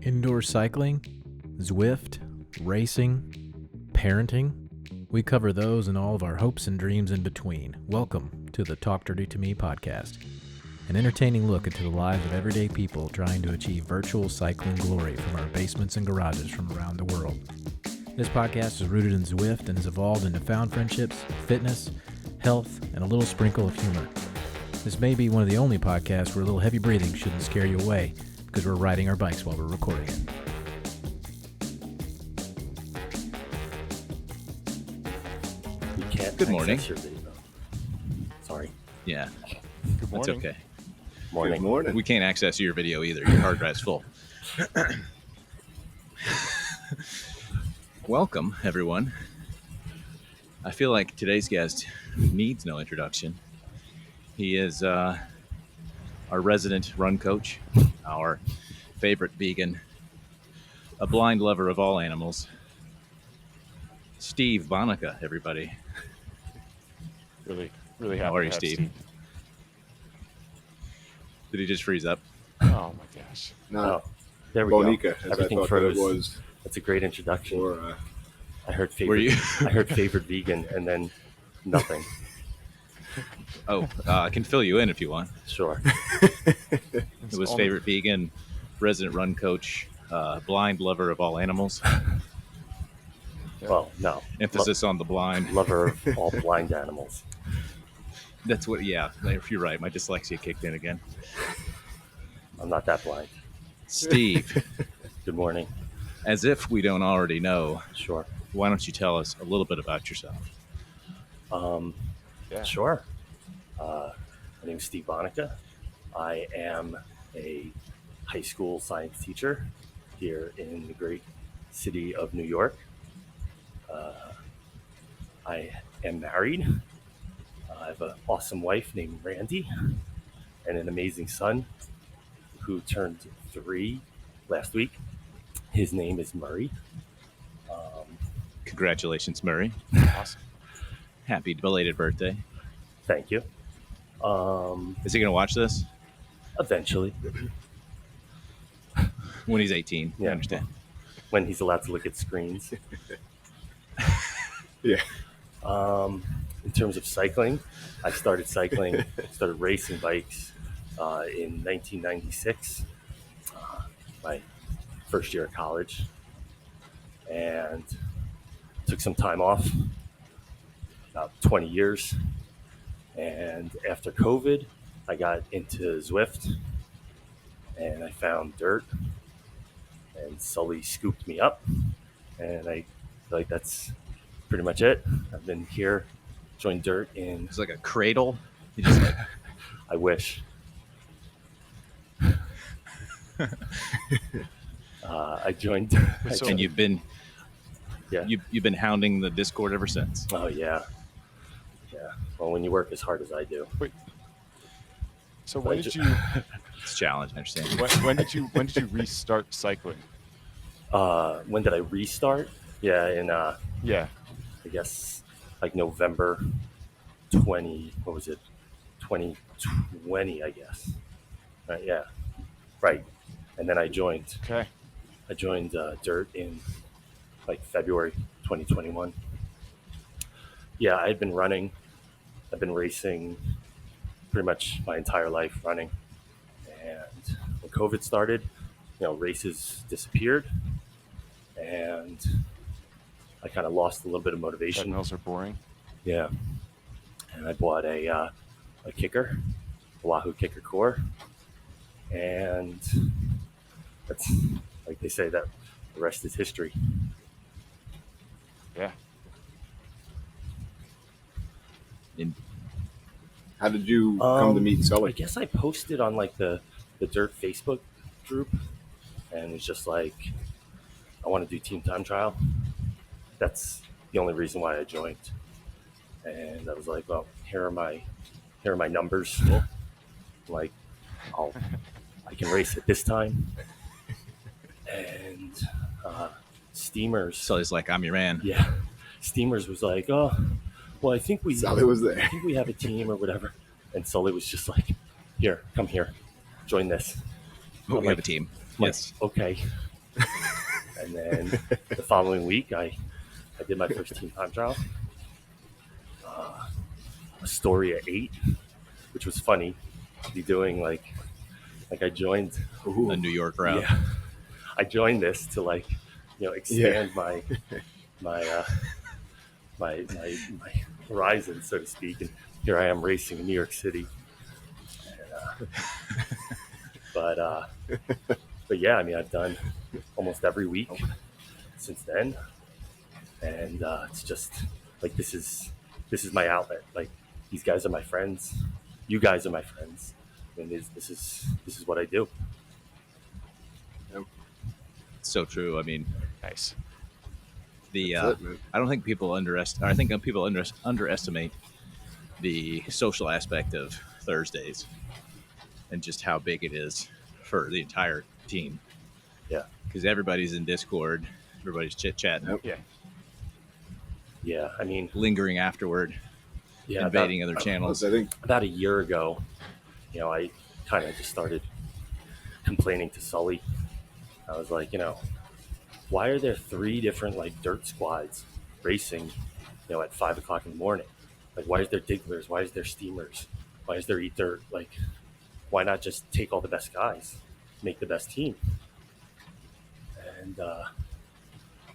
Indoor cycling, Zwift, racing, parenting. We cover those and all of our hopes and dreams in between. Welcome to the Talk Dirty to Me podcast, an entertaining look into the lives of everyday people trying to achieve virtual cycling glory from our basements and garages from around the world. This podcast is rooted in Zwift and has evolved into found friendships, fitness, health, and a little sprinkle of humor. This may be one of the only podcasts where a little heavy breathing shouldn't scare you away, because we're riding our bikes while we're recording it. You can't Good morning. access your video. Sorry. Yeah, Good that's morning. okay. Morning. Good morning. We can't access your video either. Your hard drive's full. Welcome, everyone. I feel like today's guest needs no introduction. He is our resident run coach, our favorite vegan, a blind lover of all animals, Steve Bonica, everybody. Really happy. How are you, to have Steve? Did he just freeze up? Oh my gosh. Oh, there we Bonica, go. as Everything I thought froze. that it was. That's a great introduction. Or, I heard Were you? favorite. I heard favorite vegan, and then nothing. Oh, I can fill you in if you want. Sure. It was favorite vegan, resident run coach, blind lover of all animals. Well, no. Emphasis on the blind. Lover of all blind animals. That's what, yeah, you're right. My dyslexia kicked in again. I'm not that blind. Steve, Good morning. as if we don't already know, Sure. why don't you tell us a little bit about yourself? Yeah. Sure. My name is Steve Bonica. I am a high school science teacher here in the great city of New York. I am married. I have an awesome wife named Randy and an amazing son who turned 3 last week. His name is Murray. Congratulations, Murray. Awesome. Happy belated birthday. Thank you. Is he going to watch this Eventually, when he's 18? I Yeah. understand. when he's allowed to look at screens. yeah. In terms of cycling, I started racing bikes in 1996, my first year of college, and took some time off, about 20 years. And after COVID, I got into Zwift, and I found dirt, and Sully scooped me up, and I feel like that's pretty much it. I've been here, joined dirt in, It's like a cradle. You just like, I wish. I joined. So- and you've been Yeah. you've been hounding the Discord ever since. Oh yeah. Well, when you work as hard as I do, So But when I did ju- you It's a challenge, I understand. when did you restart cycling? when did I restart? Yeah, in Yeah. I guess like November 20. What was it? 2020, I guess. Right. Yeah. Right. And then I joined. Okay. I joined Dirt in like February 2021. Yeah, I had been running. I've been racing pretty much my entire life running. And when COVID started, races disappeared. And I kind of lost a little bit of motivation. Treadmills are boring. Yeah. And I bought a kicker, a Wahoo Kicker Core. And that's, like they say, that the rest is history. Yeah. In, How did you come to meet I Sully? guess I posted on like the Dirt Facebook group, and it's just like, I want to do team time trial. That's the only reason why I joined. And I was like, well, here are my numbers. Like, I can race at this time. And Steamers. so he's like, I'm your man. Yeah. Steamers was like, oh, well, I think we Sully was there. I think we have a team or whatever. And Sully was just like, here, come here, join this. Oh, I'm we have like- a team. I'm like, Yes. okay. And then the following week, I did my first team time trial. Astoria 8, which was funny to be doing. Like I joined A New York route. Yeah, I joined this to expand my my horizon, so to speak. And here I am racing in New York City. And, but yeah, I mean, I've done almost every week since then, and it's just like this is my outlet. Like, these guys are my friends, you guys are my friends, and this is what I do. So true. I mean, Nice. I don't think people underestimate. I think people underestimate the social aspect of Thursdays and just how big it is for the entire team. Yeah, because everybody's in Discord, everybody's chit chatting, Yeah. yeah. I mean, lingering afterward, yeah, invading other channels. I think about a year ago, I kind of just started complaining to Sully. I was like, why are there 3 different dirt squads racing, at 5 o'clock in the morning? Like, why is there digglers? Why is there steamers? Why is there eat dirt? Like, why not just take all the best guys, make the best team? And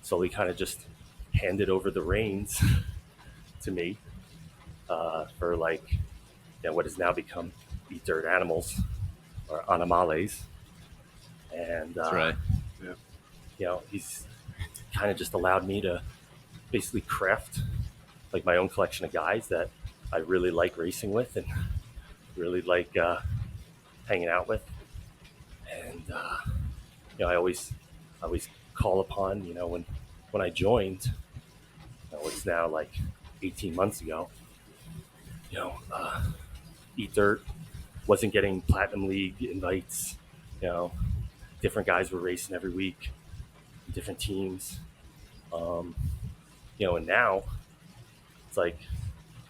Sully kind of just handed over the reins to me for what has now become Eat Dirt Animals, or Animales. And That's right. He's kind of just allowed me to basically craft my own collection of guys that I really like racing with and really like hanging out with. And I always call upon, when I joined, it's now 18 months ago, Eat Dirt wasn't getting Platinum League invites. Different guys were racing every week, different teams. And now it's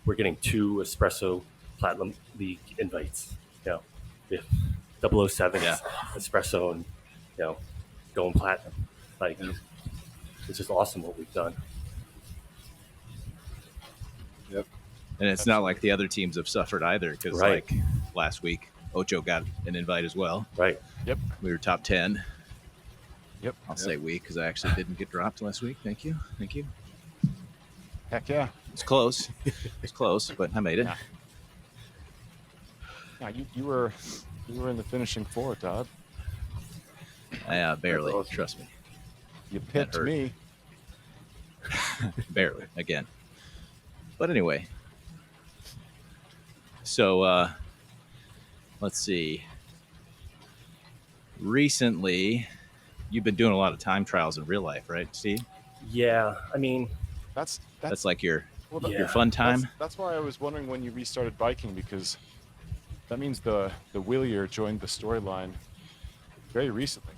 we're getting 2 Espresso Platinum League invites. We have 007 Espresso and going platinum. It's just awesome what we've done. Yep. And it's not like the other teams have suffered either, because Right. last week, Ocho got an invite as well. Right. Yep. We were top 10. Yep. I'll say we, because I actually didn't get dropped last week. Thank you. Heck yeah. It's close. But I made it. Yeah. Yeah, you were in the finishing 4, Todd. Barely. That's awesome. Trust me. You picked hurt. me. Barely. Again. But anyway. So, let's see. Recently, you've been doing a lot of time trials in real life, right, Steve? Yeah. I mean, That's That's like your Yeah. fun time. That's why I was wondering when you restarted biking, because that means the Willier joined the storyline very recently,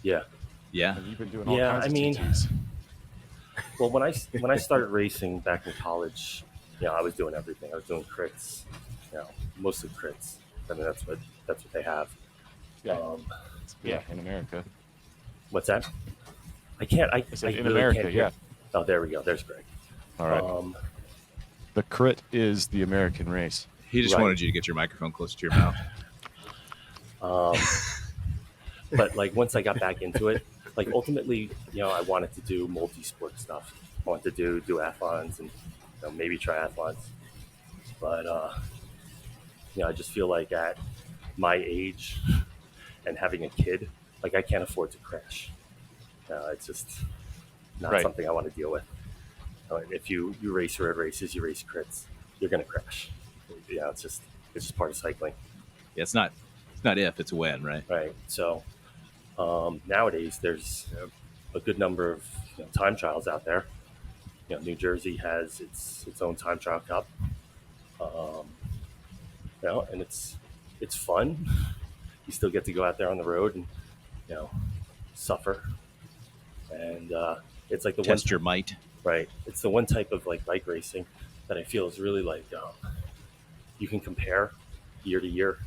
yeah. Yeah. and you've been doing all Yeah, kinds I of mean- TTs. Well, when I started racing back in college, I was doing everything. I was doing crits, mostly crits. I mean, that's what they have. Yeah, yeah, in America. What's that? I can't. I said in really America, can't hear. yeah. Oh, there we go. There's Greg. All right. The crit is the American race. He just Right. wanted you to get your microphone closer to your mouth. But once I got back into it, ultimately, I wanted to do multi-sport stuff. I wanted to do duathlons and maybe triathlons. But I just feel like at my age and having a kid, I can't afford to crash. It's just not Right. something I want to deal with. If you race road races, you race crits, you're going to crash. It's just part of cycling. Yeah, it's not if, it's when, right? Right. So nowadays, there's a good number of time trials out there. New Jersey has its own time trial cup. And it's fun. You still get to go out there on the road and suffer. And it's the Test your might. right. It's the one type of bike racing that I feel is really you can compare year to year.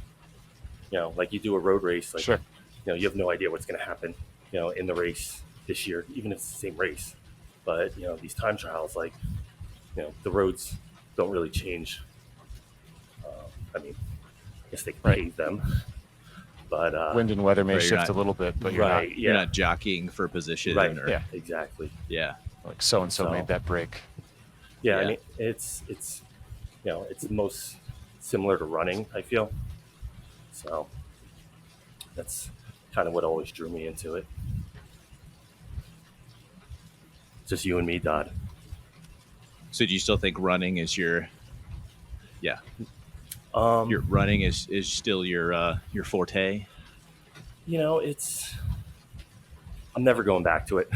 You do a road race, Sure. you have no idea what's going to happen in the race this year, even if it's the same race. But these time trials, like the roads don't really change. I mean, I guess they can pave them, but Wind and weather may Right, you're shift not- a little bit, but you're right, You're yeah, not jockeying for position. right, Or, Yeah. exactly. Yeah. not like so and so So- made that break. Yeah, I Yeah. mean, it's it's most similar to running, I feel. So that's kind of what always drew me into it. Just you and me, Dodd. So do you still think running is your Um, running is still your forte? it's I'm never going back to it.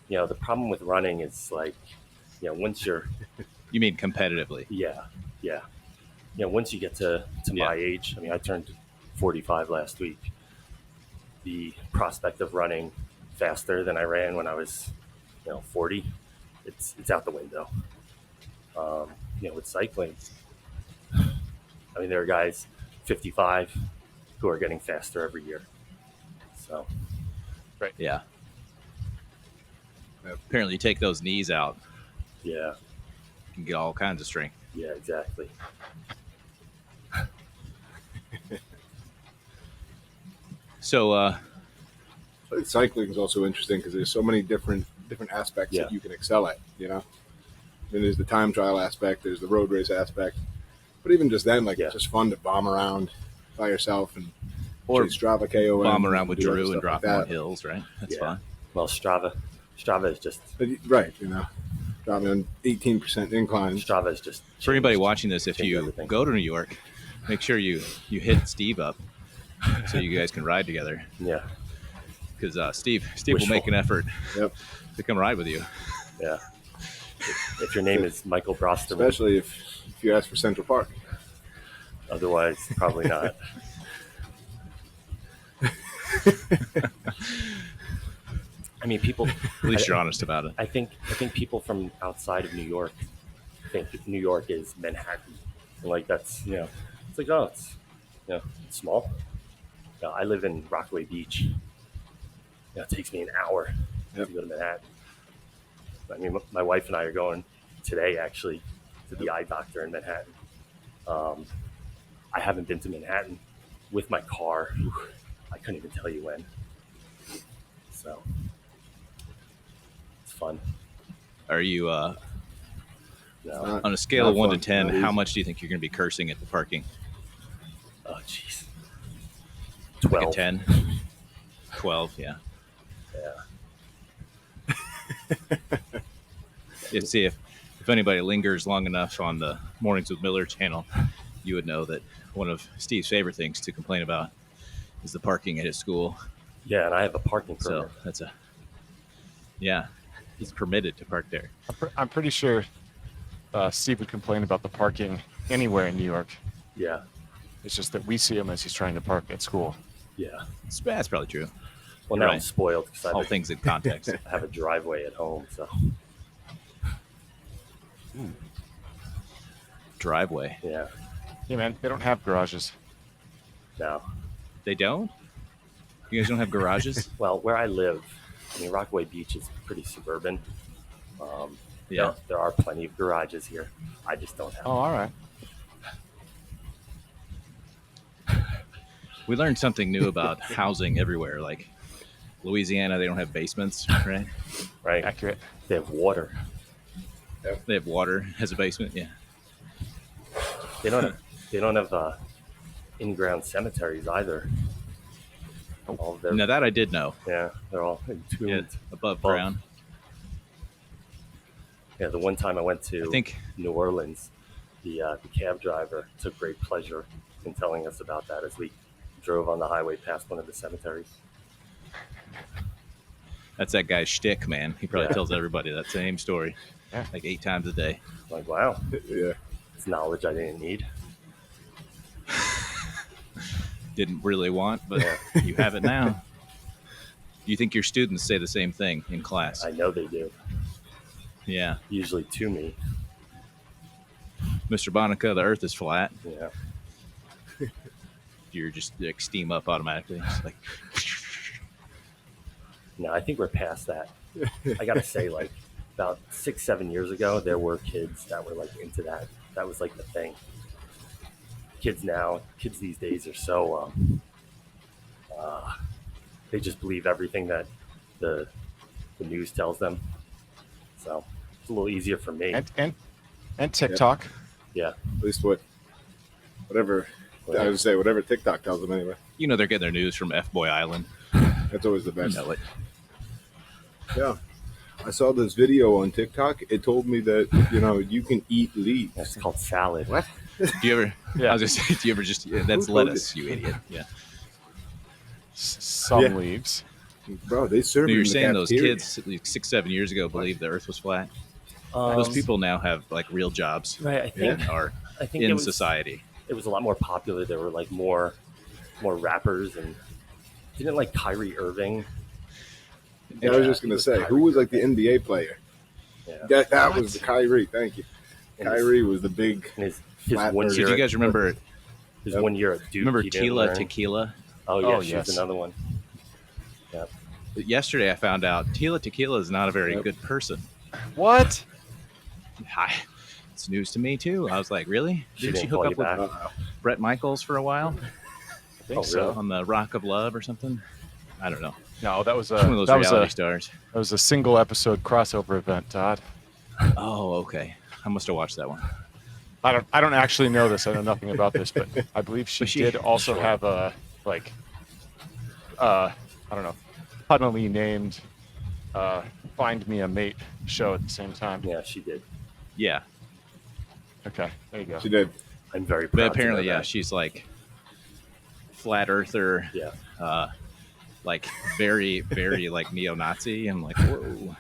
The problem with running is like, once you're You mean competitively? yeah, yeah. Once you get to Yeah. my age, I mean, I turned 45 last week. The prospect of running faster than I ran when I was, 40, it's out the window. With cycling, I mean, there are guys 55 who are getting faster every year. So, Yeah. Apparently, you take those knees out, yeah, you can get all kinds of strength. yeah, exactly. So, I think cycling is also interesting because there's so many different aspects Yeah. that you can excel at. Then there's the time trial aspect, there's the road race aspect, but even just then, like Yeah. it's just fun to bomb around by yourself and or chase Strava KOM, bomb around with do other Drew and stuff drop like on that. hills, right? That's Yeah. fun. Well, Strava is just Right, dropping on 18% inclines. Strava is just For anybody changed- watching this, if changed you everything. go to New York, make sure you hit Steve up so you guys can ride together. Yeah, Because Steve will Wishful. make an effort Yep. to come ride with you. yeah. If your name is Michael Brosterman, Especially if you ask for Central Park. otherwise probably not. I mean, people. At least you're honest about it. I think people from outside of New York think New York is Manhattan. And like that's it's like, oh, it's small. I live in Rockaway Beach. It takes me an hour Yep. to go to Manhattan. I mean, my wife and I are going today actually to the eye doctor in Manhattan. I haven't been to Manhattan with my car. I couldn't even tell you when. So it's fun. Are you No. on a scale of Not 1 to fun, 10? not How easy. much do you think you're going to be cursing at the parking? Oh, jeez. Like 12. a 10, 12, yeah. Yeah. See if anybody lingers long enough on the Mornings with Miller channel, you would know that one of Steve's favorite things to complain about is the parking at his school. Yeah, and I have a parking So permit. that's he's permitted to park there. I'm pretty sure Steve would complain about the parking anywhere in New York. Yeah, It's just that we see him as he's trying to park at school. yeah. That's probably true. Well, now Right. I'm spoiled because All things in context. I have a driveway at home. So Driveway. yeah, Yeah, man, they don't have garages. no. They don't? You guys don't have garages? Well, where I live, I mean, Rockaway Beach is pretty suburban. Yeah. There are plenty of garages here. I just don't have. Oh, all right. We learned something new about housing everywhere. Like Louisiana, they don't have basements, right? Right. Accurate. They have water. They have water, has a basement. Yeah. They don't have in-ground cemeteries either. All of their, Now that I did know. yeah, they're all entombed. Yeah, above ground. Yeah, the one time I went to I think New Orleans, the cab driver took great pleasure in telling us about that as we drove on the highway past one of the cemeteries. that's that guy's shtick, man. He probably Yeah. tells everybody that same story, Yeah. like 8 times a day. Like, wow, Yeah. it's knowledge I didn't need. Didn't really want, but Yeah. you have it now. Do you think your students say the same thing in class? I know they do. Yeah. Usually to me. Mr. Bonica, the earth is flat. Yeah. Do you're just like steam up automatically. Just like, No, I think we're past that. I gotta say, like about 6, 7 years ago, there were kids that were like into that. That was like the thing. Kids these days are so they just believe everything that the news tells them. So it's a little easier for me. And TikTok. Yeah, At least whatever. I would say whatever TikTok tells them anyway. you know, they're getting their news from F Boy Island. That's always the You best. know it. Yeah. I saw this video on TikTok. It told me that, you can eat leaves. that's called salad. What? Do you ever? Yeah. I was just say, do you ever just? That's Who told lettuce, you idiot. Yeah. Some Yeah. leaves. Bro, they serve it You're in the saying those cafeteria. kids like 6, 7 years ago believed the Earth was flat. Um, Those people now have like real jobs right? I think and are I think in it was, society. It was a lot more popular. There were like more rappers, and didn't like Kyrie Irving. I was just going to say, who was like the NBA player? Yeah. That was the Kyrie. Thank you. And Kyrie was the big. And his Flat one Earth. year. Did you guys remember? His 1 year at Duke? Remember he didn't Tila learn. Tequila? Oh yeah, Oh, she yes. was another one. Yeah. Yesterday, I found out Tila Tequila is not a very Yep. good person. What? Hi. It's news to me too. I was like, really? She Didn't she didn't hook call up you with back? Uh-oh. Brett Michaels for a while I think Oh, so. really? on the Rock of Love or something? I don't know. No, that was She's one of those that was reality a stars. that was a single episode crossover event, Todd. Oh, okay. I must have watched that one. I don't actually know this. I know nothing about this, but I believe she But she- did also Sure. have a I don't know, punnily named "Find Me a Mate" show at the same time. Yeah, she did. Yeah, Okay, there you go. She did. I'm very proud. but to apparently, know yeah, that. she's she's like flat earther, yeah. like very, very like neo-Nazi. I'm like, whoa. No,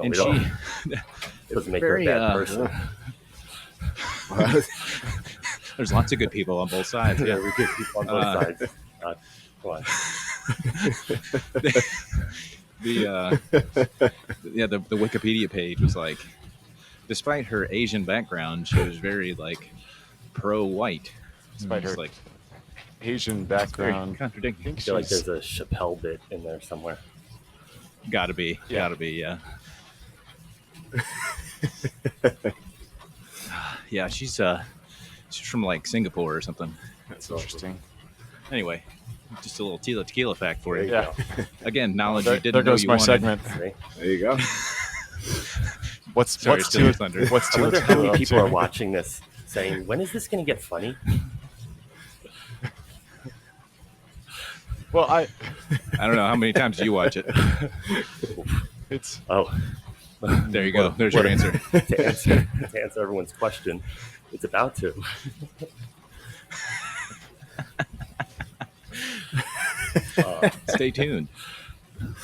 And we don't- she, doesn't make very, her a bad uh, person. there's lots of good people on both sides. Yeah, Yeah. we get people on both sides. Come on. The Wikipedia page was like, despite her Asian background, she was very like pro-white. Despite her It's like Asian very background, I contradicting. think I feel like she's there's a Chappelle bit in there somewhere. Gotta be, Yeah. gotta be, yeah. Yeah, she's from like Singapore or something. that's interesting. Anyway, just a little Tila Tequila fact for you. There you Yeah, Again, knowledge there, you didn't there know goes you my wanted. segment. See? There you go. What's Sorry, what's stealing Tila, thunder. what's I Tila wonder how Tequila many up people to? are watching this saying, when is this going to get funny? Well, I don't know how many times do you watch it. it's Oh, There you go. There's your answer. to answer everyone's question, it's about to. Stay tuned.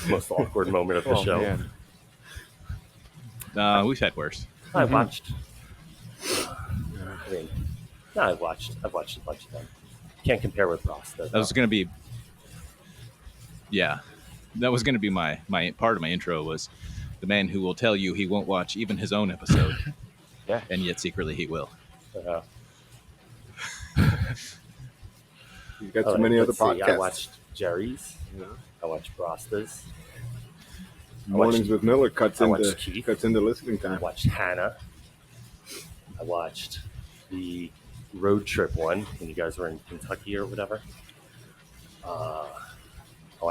Most awkward moment of the oh show. man. We've had worse. I watched. I mean, no, I've watched a bunch of them. Can't compare with Ross. Though. That was going to be, yeah, that was going to be my part of my intro was the man who will tell you he won't watch even his own episode, Yeah. and yet secretly he will. You got so many other let's see, podcasts. I watched Jerry's. Yeah. I watched Brasta's. Mornings with Miller cuts I into watched Keith. listening I time. watched Hannah. I watched the road trip one when you guys were in Kentucky or whatever. Oh,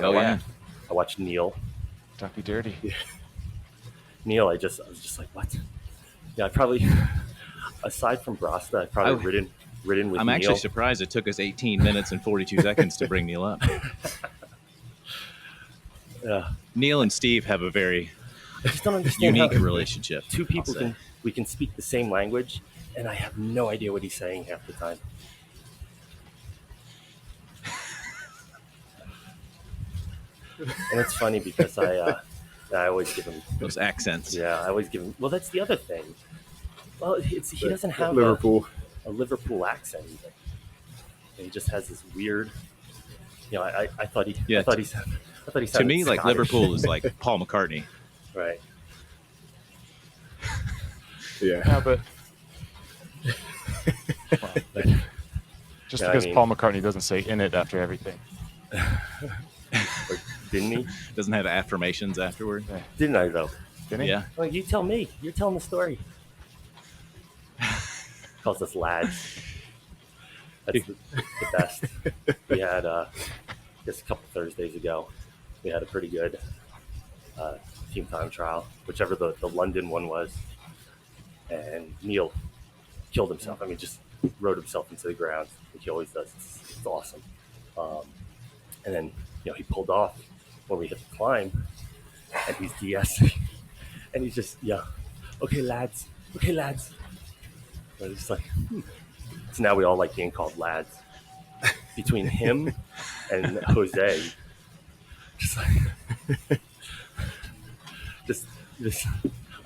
yeah. I watched Neil. Don't be dirty. Neil, I was just like, what? Yeah, I probably, aside from Brasta, I've probably ridden with I'm Neil. actually surprised it took us 18 minutes and 42 seconds to bring Neil up. Yeah. Neil and Steve have a very I just don't understand unique how relationship. two people I'll say. we can speak the same language, and I have no idea what he's saying half the time. And it's funny because I always give him, Those accents. I always give him. Well, that's the other thing. Well, he doesn't have Liverpool. a Liverpool accent either. And he just has this weird. I thought he. Yeah, I thought he To sounded me, like Scottish. Liverpool is like Paul McCartney. Right. Yeah. Yeah, but Just Yeah, I because mean- Paul McCartney doesn't say "in it" after everything. Or didn't he? Doesn't have affirmations afterward. Yeah. Didn't I though? Didn't he? Yeah. Well, you tell me. You're telling the story. Calls us lads. That's the best. We had, just a couple Thursdays ago, we had a pretty good team time trial, whichever the London one was. And Neil killed himself. I mean, just rode himself into the ground like he always does. It's awesome. And then, he pulled off when we hit the climb, and he's de-essing. And he's just, okay, lads. And it's just like, So now we all like being called lads. Between him and Jose, just like, just this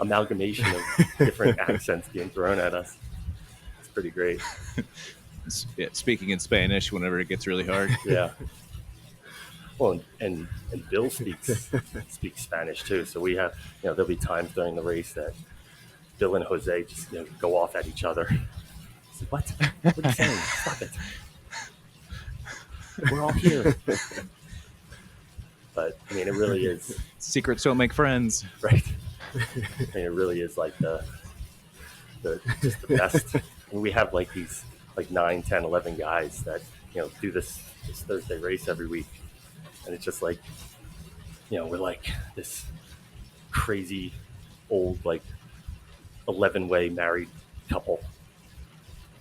amalgamation of different accents being thrown at us. It's pretty great. Yeah, speaking in Spanish whenever it gets really hard. Yeah. Well, and Bill speaks Spanish too. So we have, there'll be times during the race that Bill and Jose just go off at each other. It's like, what? What are you saying? Stop it. We're all here. But I mean, it really is Secrets don't make friends. right. I mean, it really is like just the best. I mean, we have like these like 9, 10, 11 guys that do this Thursday race every week, and it's just like we're like this crazy old like 11-way married couple.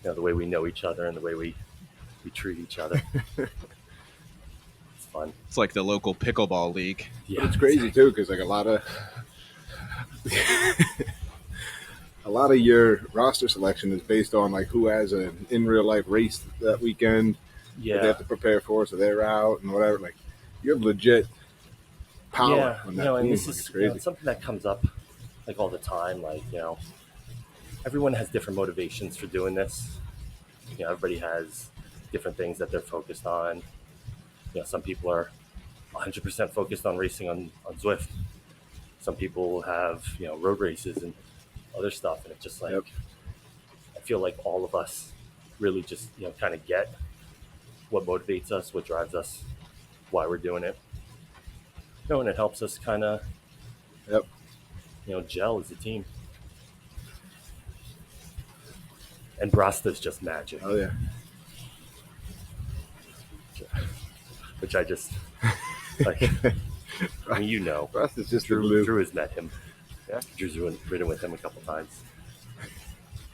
The way we know each other and the way we treat each other. It's fun. It's like the local pickleball league. Yeah, But it's crazy too, because like a lot of your roster selection is based on like who has an in real life race that weekend that they Yeah, have to prepare for, so they're out and whatever. Like you have legit power yeah. on that And team. this Like, is it's crazy. it's something that comes up like all the time. Like everyone has different motivations for doing this. Everybody has different things that they're focused on. Some people are 100% focused on racing on Zwift. Some people have road races and other stuff, and it's just like Yep. I feel like all of us really just kind of get what motivates us, what drives us, why we're doing it. And it helps us kind of Yep. gel as a team. And Brasta's just magic, Oh yeah. which I just like. I mean, Rust is just the Drew, move. Drew has met him. Yeah. Drew's ridden with him a couple times.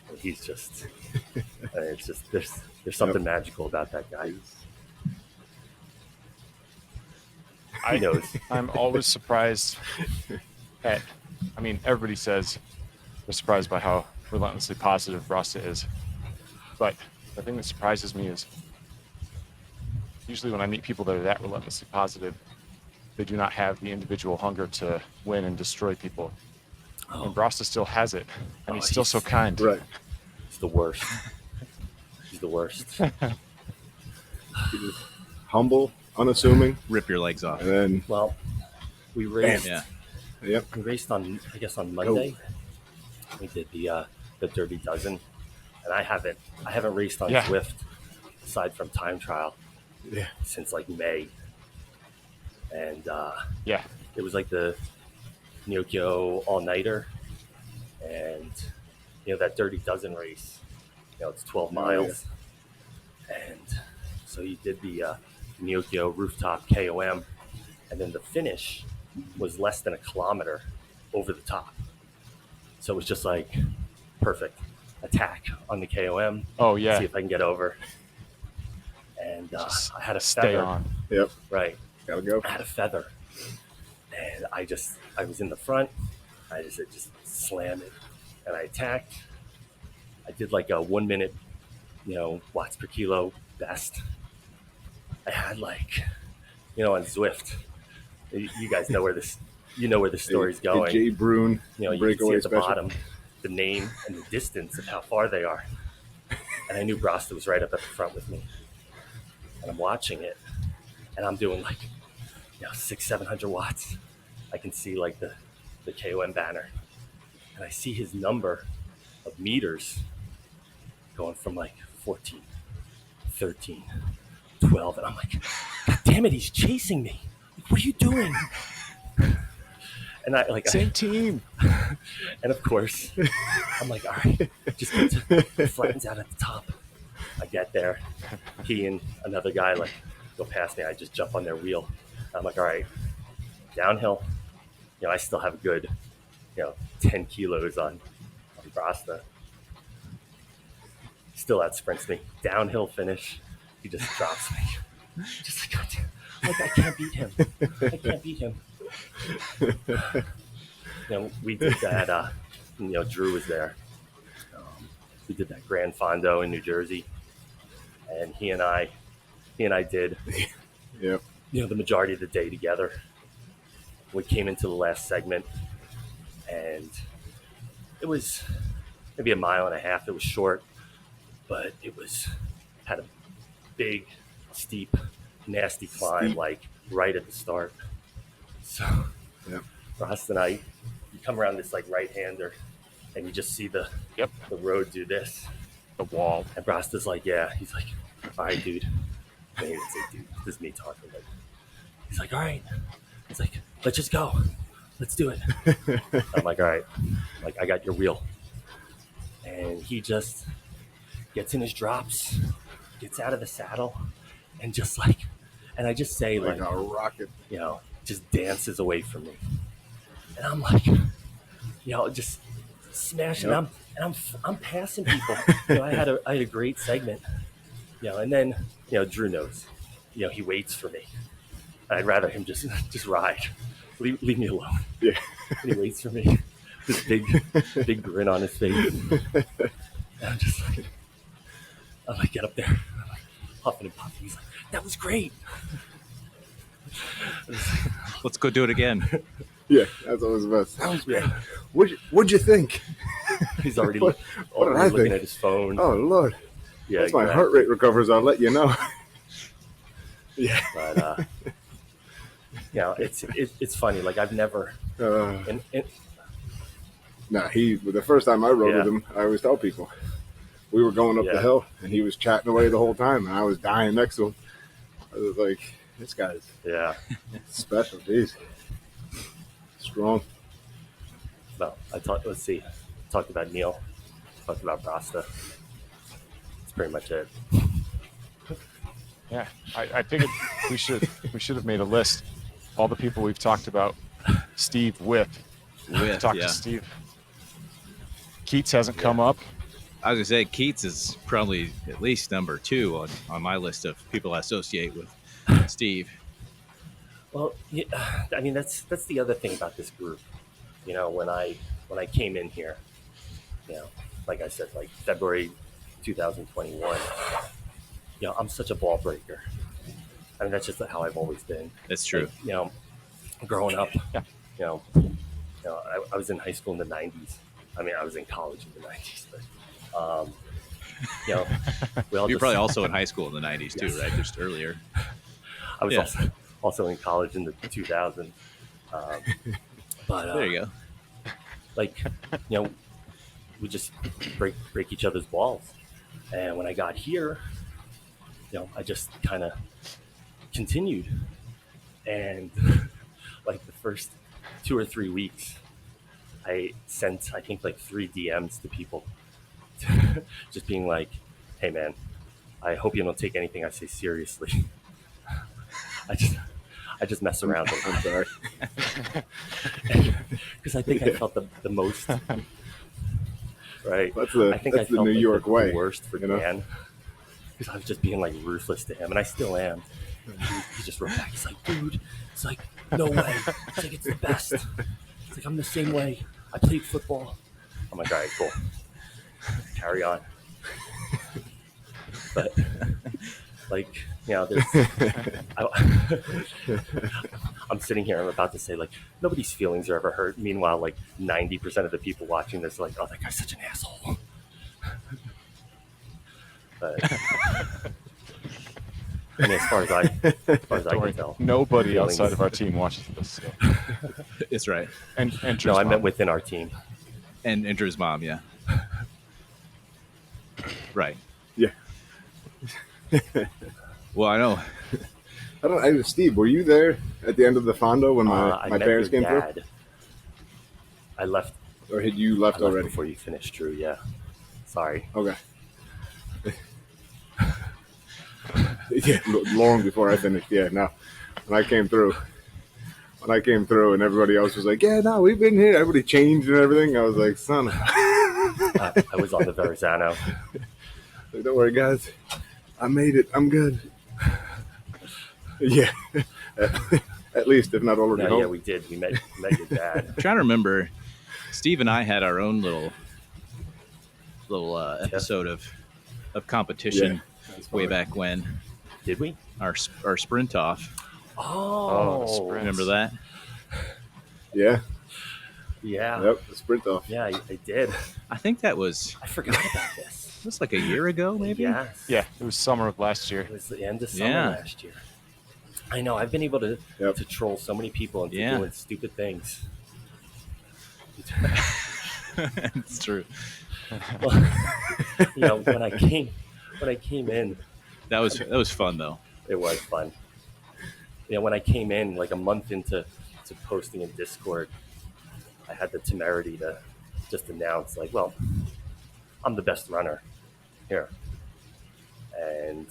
And he's just, it's just there's something magical about that guy. He knows. I'm always surprised at. I mean, everybody says they're surprised by how relentlessly positive Rasta is, but the thing that surprises me is usually when I meet people that are that relentlessly positive, they do not have the individual hunger to win and destroy people. And Rasta still has it, and he's still so kind. Right. He's the worst. He's the worst. He's just humble, unassuming, Rip your legs off. and then Well, we raced. Yeah. yep. We raced on Monday. We did the Dirty Dozen, and I haven't raced on Yeah. Zwift aside from time trial Yeah. since like May, and Yeah. it was like the Neokyo all-nighter, and that Dirty Dozen race. It's 12 miles, and so you did the Neokyo rooftop KOM, and then the finish was less than a kilometer over the top. So it was just like perfect attack on the KOM. Oh yeah. See if I can get over. And Just I had a Stay feather. on. Yep. Right. Gotta go. I had a feather. And I was in the front. I just slammed it. And I attacked. I did like a 1 minute, watts per kilo best. I had like, on Zwift. You guys know where this story's The going. Jay Brune You can see breakaway at the special. bottom the name and the distance of how far they are. And I knew Brasta was right up at the front with me. And I'm watching it, and I'm doing like, 600-700 watts. I can see like the KOM banner, and I see his number of meters going from like 14, 13, 12. And I'm like, God damn it, he's chasing me. Like, what are you doing? And Same team. And of course, I'm like, all right, just get to flattens out at the top. I get there. He and another guy like go past me. I just jump on their wheel. I'm like, all right, downhill. I still have a good, 10 kilos on Rasta. Still outsprints me. Downhill finish. He just drops me. Just like, God damn. Like, I can't beat him. I can't beat him. We did that. Drew was there. We did that Grand Fondo in New Jersey, and he and I did. Yep. The majority of the day together. We came into the last segment, and it was maybe 1.5 miles. It was short, but had a big, steep, nasty climb, like right at the start. So, yep. Ross and I, you come around this like right-hander, and you just see the road do this, the wall. And Brasta's like, yeah. He's like, all right, dude. And it's like, dude, this is me talking. Like, he's like, all right. He's like, let's just go. Let's do it. I'm like, all right. Like, I got your wheel. And he just gets in his drops, gets out of the saddle, and just like, and I just say like a rocket, just dances away from me. And I'm like, just smashing. Yep. I'm passing people. I had a great segment. And then Drew knows. He waits for me. I'd rather him just ride. Leave me alone. Yeah. And he waits for me. This big grin on his face. And I'm like, get up there. I'm like huffing and puffing. He's like, that was great. Let's go do it again. Yeah, that's always the best. That was great. What'd you think? He's already, what did I looking think? at his phone. Oh, Lord. Yeah, once my heart rate recovers, I'll let you know. Yeah. But, it's funny. Like, I've never... the first time I rode with him, I always tell people, we were going up the hill, and he was chatting away the whole time, and I was dying next to him. I was like, this guy's special. Jeez. Strong. No, let's see. Talked about Neil. Talked about Rasta. That's pretty much it. Yeah, I figured we should have made a list. All the people we've talked about. Steve Whip. Talked to Steve. Keats hasn't come up. I was gonna say Keats is probably at least number 2 on my list of people I associate with Steve. Well, I mean that's the other thing about this group. When I came in here, like I said, like February 2021. I'm such a ball breaker. I mean, that's just how I've always been. That's true. Like, growing up, I was in high school in the 90s. I mean, I was in college in the 90s, but, You're probably also in high school in the 90s too, right? Just earlier. I was also in college in the 2000s. But there you go. Like, we just break each other's balls. And when I got here, I just kind of continued. And like the first 2 or 3 weeks, I sent, I think, like 3 DMs to people, just being like, hey man, I hope you don't take anything I say seriously. I just mess around. I'm sorry. Because I think I felt the most, right? That's the New York way. The worst for Dan. Because I was just being like ruthless to him, and I still am. And he just wrote back. He's like, dude, it's like, no way. It's like, it's the best. It's like, I'm the same way. I played football. I'm like, all right, cool. Carry on. But, like, there's, I'm sitting here, I'm about to say, like, nobody's feelings are ever hurt. Meanwhile, like, 90% of the people watching this are like, oh, that guy's such an asshole. But, I mean, as far as I can tell, nobody outside of our team watches this. So. It's right. And Drew's I mom. meant within our team. And Drew's mom, yeah. Right. Yeah. Well, I know. Steve, were you there at the end of the Fondo when my parents came dad. through? I left. Or had you left already? Before you finished, Drew, yeah. Sorry. Okay. Yeah, long before I finished. Yeah, no. When I came through and everybody else was like, yeah, no, we've been here. Everybody changed and everything. I was like, son of I was on the Verrazano. Like, don't worry, guys. I made it. I'm good. Yeah. At least, if not already home. Yeah, we did. We met your dad. I'm trying to remember. Steve and I had our own little episode of competition way back when. Did we? Our sprint off. Oh, sprint. Remember that? Yeah. Yeah. Yep, the sprint off. Yeah, I did. I think that was. I forgot about this. It was like a year ago, maybe. Yes. Yeah, it was summer of last year. It was the end of summer last year. I know. I've been able to troll so many people into doing stupid things. It's true. Well, when I came in, that was fun though. It was fun. When I came in, like a month into posting in Discord, I had the temerity to just announce, like, well, I'm the best runner here, and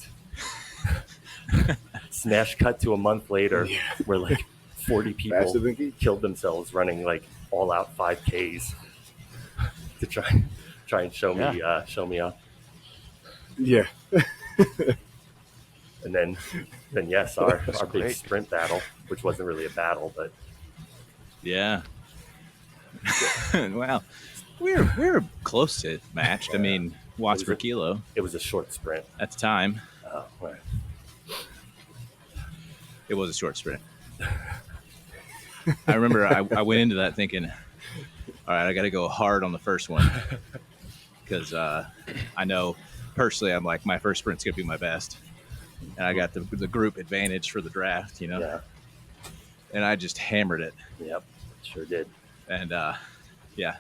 smash cut to a month later, where like 40 people killed themselves running like all out 5Ks to try and show me up. Yeah. And then yes, our big sprint battle, which wasn't really a battle, but yeah. Wow, we were close to matched. I mean, watts per kilo. It was a short sprint at the time. Oh, right. It was a short sprint. I remember I went into that thinking, all right, I got to go hard on the first one because I know personally I'm like, my first sprint's gonna be my best, and I got the group advantage for the draft, Yeah. And I just hammered it. Yep, sure did. And yeah,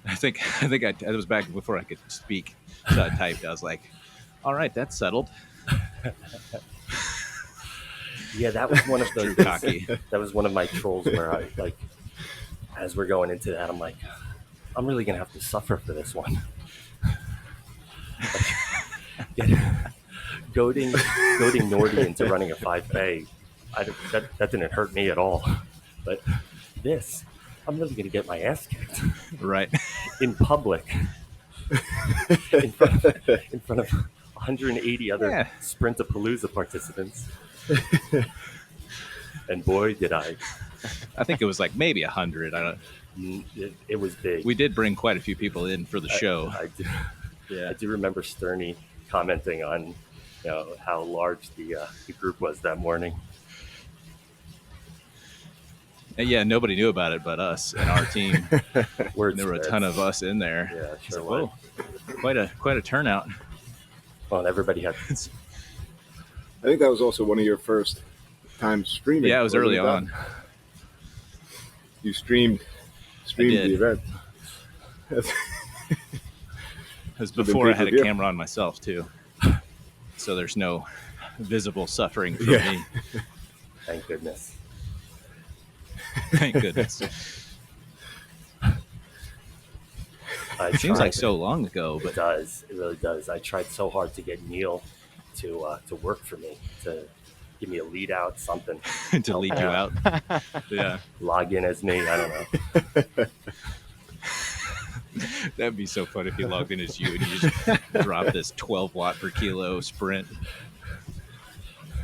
I think it was back before I could speak, so I typed. I was like, all right, that's settled. Yeah, that was one of the cocky. That was one of my trolls where I like, as we're going into that, I'm like, I'm really gonna have to suffer for this one. Goading Nordy into running a 5K, that didn't hurt me at all. But this, I'm really gonna get my ass kicked. Right. In public. in front of 180 other Sprint-a-Palooza participants. And boy, did I think it was like maybe 100. I don't. It was big. We did bring quite a few people in for the show. I do remember Sterney commenting on how large the group was that morning. And yeah, nobody knew about it but us and our team. There were a ton of us in there. Yeah, sure. Whoa, quite a turnout. Well, and everybody had. I think that was also one of your first times streaming. Yeah, it was early on. You streamed the event. It was before I had a camera on myself too, so there's no visible suffering from me. Thank goodness. Thank goodness. It seems like so long ago, but it does. It really does. I tried so hard to get Neil to work for me, to give me a lead out, something to lead you out. Yeah, log in as me. I don't know. That'd be so fun if you logged in as you and you just drop this 12 watt per kilo sprint.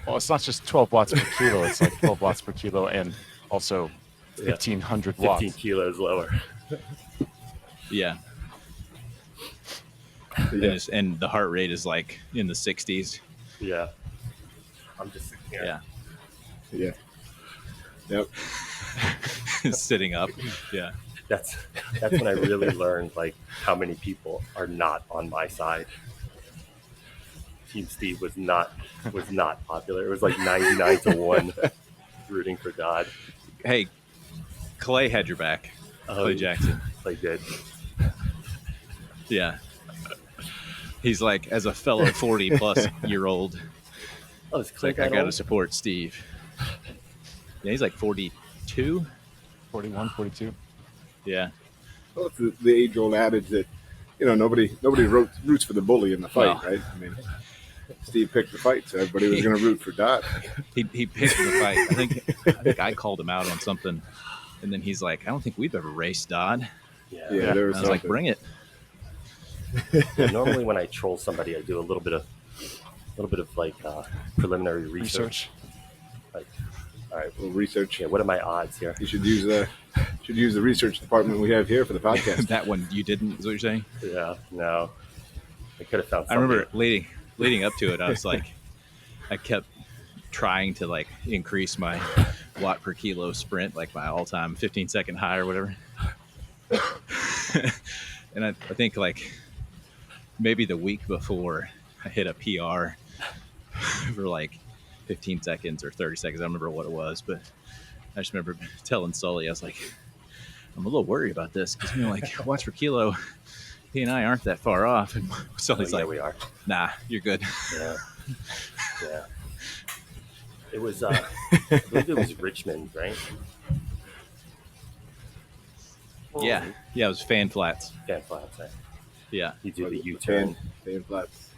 Well, it's not just 12 watts per kilo. It's like 12 watts per kilo and also 1,500 watts. 15 kilos lower. Yeah. And the heart rate is like in the 60s. Yeah. I'm just sitting here. Yeah. Yep. Sitting up. Yeah. That's when I really learned like how many people are not on my side. Team Steve was not popular. It was like 99-1 rooting for God. Hey, Clay had your back. Clay Jackson. Clay did. Yeah. He's like, as a fellow 40-plus-year-old, Oh, it's it's like, I got to support Steve. Yeah, he's like 42. 41, 42. Yeah. Well, it's the age-old adage that, nobody roots for the bully in the fight, Well. right? I mean, Steve picked the fight, so everybody was going to root for Dot. He picked the fight. I think I called him out on something, and then he's like, I don't think we've ever raced Dodd. Yeah, there was I was like, bring it. Yeah, normally when I troll somebody, I do a little bit of like preliminary research. Like, all right, Well, research. Yeah, what are my odds here? You should use the research department we have here for the podcast. That one you didn't, is what you're saying? Yeah, no. I could have found something. I remember leading up to it, I was like, I kept trying to like increase my watt per kilo sprint, like my all-time 15-second high or whatever. And I think like maybe the week before I hit a PR for like 15 seconds or 30 seconds. I don't remember what it was, but I just remember telling Sully, I was like, I'm a little worried about this because, like watts per kilo, he and I aren't that far off. And Sully's like, we are. Nah, you're good. Yeah. Yeah. It was, I believe it was Richmond, right? Yeah. Yeah, it was Fan Flats. Fan Flats, right? Yeah. You do the U-turn. Fan Flats.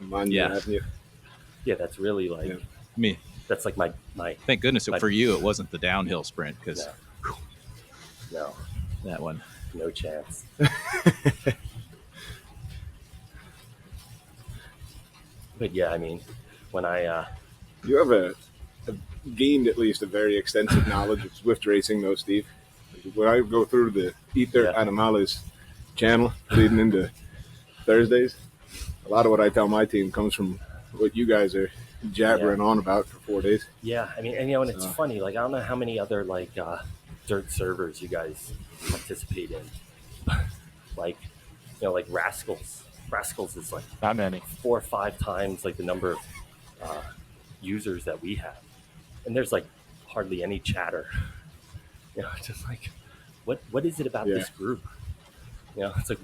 Monument Avenue. Yeah, that's really like, Me. That's like my Thank goodness for you it wasn't the downhill sprint because no, that one. No chance. But yeah, I mean, when I you have gained at least a very extensive knowledge of Zwift racing, though, Steve. When I go through the Ether Animales channel leading into Thursdays, a lot of what I tell my team comes from what you guys are jabbering on about for 4 days. Yeah, I mean, and it's funny. Like, I don't know how many other like dirt servers you guys participate in. Like, like Rascals. Rascals is like not many, 4 or 5 times like the number of users that we have, and there's like hardly any chatter. Just like, what is it about this group? It's like,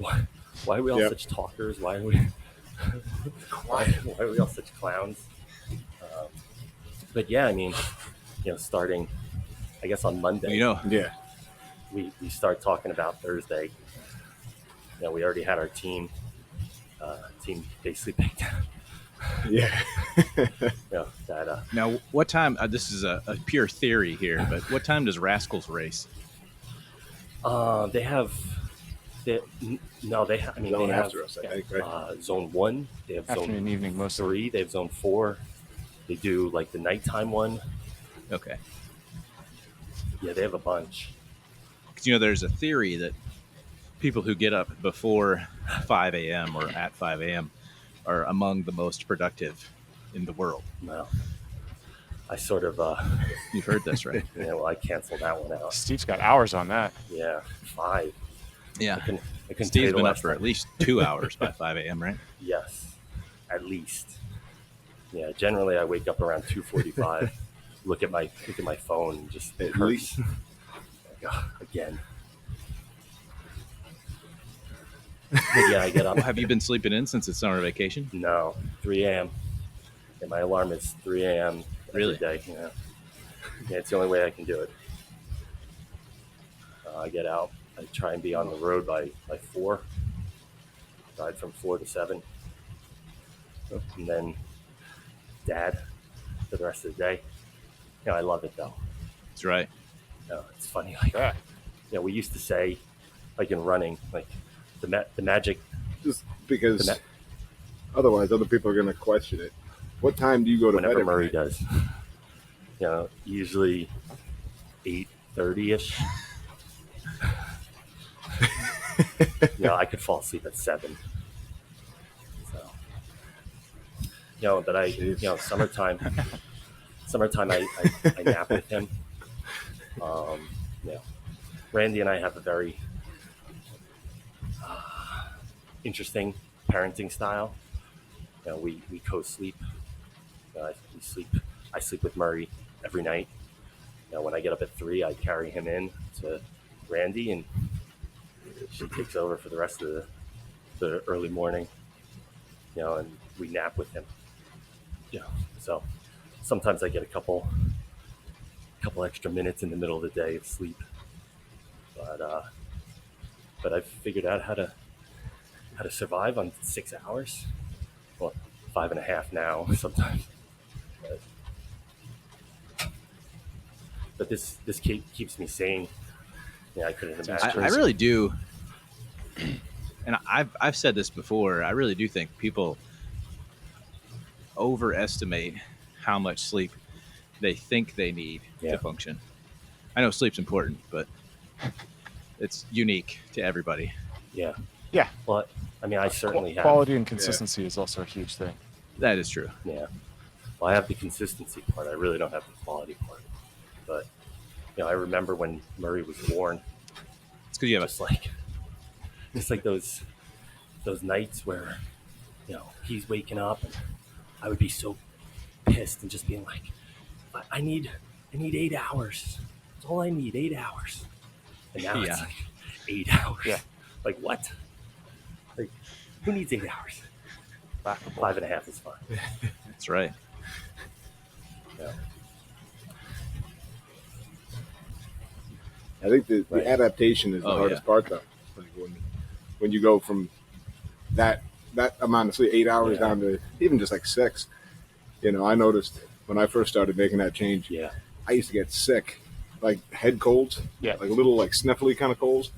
why are we all such talkers? Why are we why are we all such clowns? But yeah, I mean, starting, I guess on Monday, we start talking about Thursday. We already had our team basically picked out. Now, what time? This is a pure theory here, but what time does Rascals race? They have. I mean, they have after us, I think, right? Zone 1. They have afternoon and evening, Zone 3. They have Zone 4. They do like the nighttime one. Okay. Yeah, they have a bunch. Because there's a theory that people who get up before 5 a.m. or at 5 a.m. are among the most productive in the world. No. I sort of... You've heard this, right? Well, I canceled that one out. Steve's got hours on that. Yeah, 5. Yeah. I can Steve's been up for at least 2 hours by 5 a.m., right? Yes, at least. Yeah, generally I wake up around 2:45, look at my phone, and just curse. Again. But yeah, I get up. Have you been sleeping in since it's summer vacation? No, 3 a.m. And my alarm is 3 a.m. every day. Yeah, it's the only way I can do it. I get out. I try and be on the road by 4. Ride from 4 to 7. And then dad for the rest of the day. I love it though. That's right. It's funny. Like, we used to say, like in running, like the magic. Just because otherwise other people are going to question it. What time do you go to bed? Whenever Murray does. Usually 8:30ish. I could fall asleep at 7. So, but summertime I nap with him. Randy and I have a very interesting parenting style. We co-sleep. I sleep with Murray every night. When I get up at 3, I carry him in to Randy, and she takes over for the rest of the early morning. and we nap with him. So sometimes I get a couple extra minutes in the middle of the day of sleep, but I've figured out how to survive on 6 hours. Well, 5.5 now sometimes. But this keeps me sane. Yeah, I couldn't imagine. I really do, and I've said this before. I really do think people overestimate how much sleep they think they need to function. I know sleep's important, but it's unique to everybody. Yeah. Yeah. Well, I mean, I certainly have. Quality and consistency is also a huge thing. That is true. Yeah. Well, I have the consistency part. I really don't have the quality part. But, I remember when Murray was born. It's because you have just like those nights where, he's waking up and I would be so pissed and just being like, I need 8 hours. That's all I need, 8 hours. And now it's like 8 hours. Yeah. Like what? Like who needs 8 hours? 5.5 is fine. That's right. Yeah. I think the adaptation is the hardest part, though. Like when you go from that amount of sleep, 8 hours down to even just like 6. I noticed when I first started making that change, I used to get sick, like head colds, like little like sniffly kind of colds,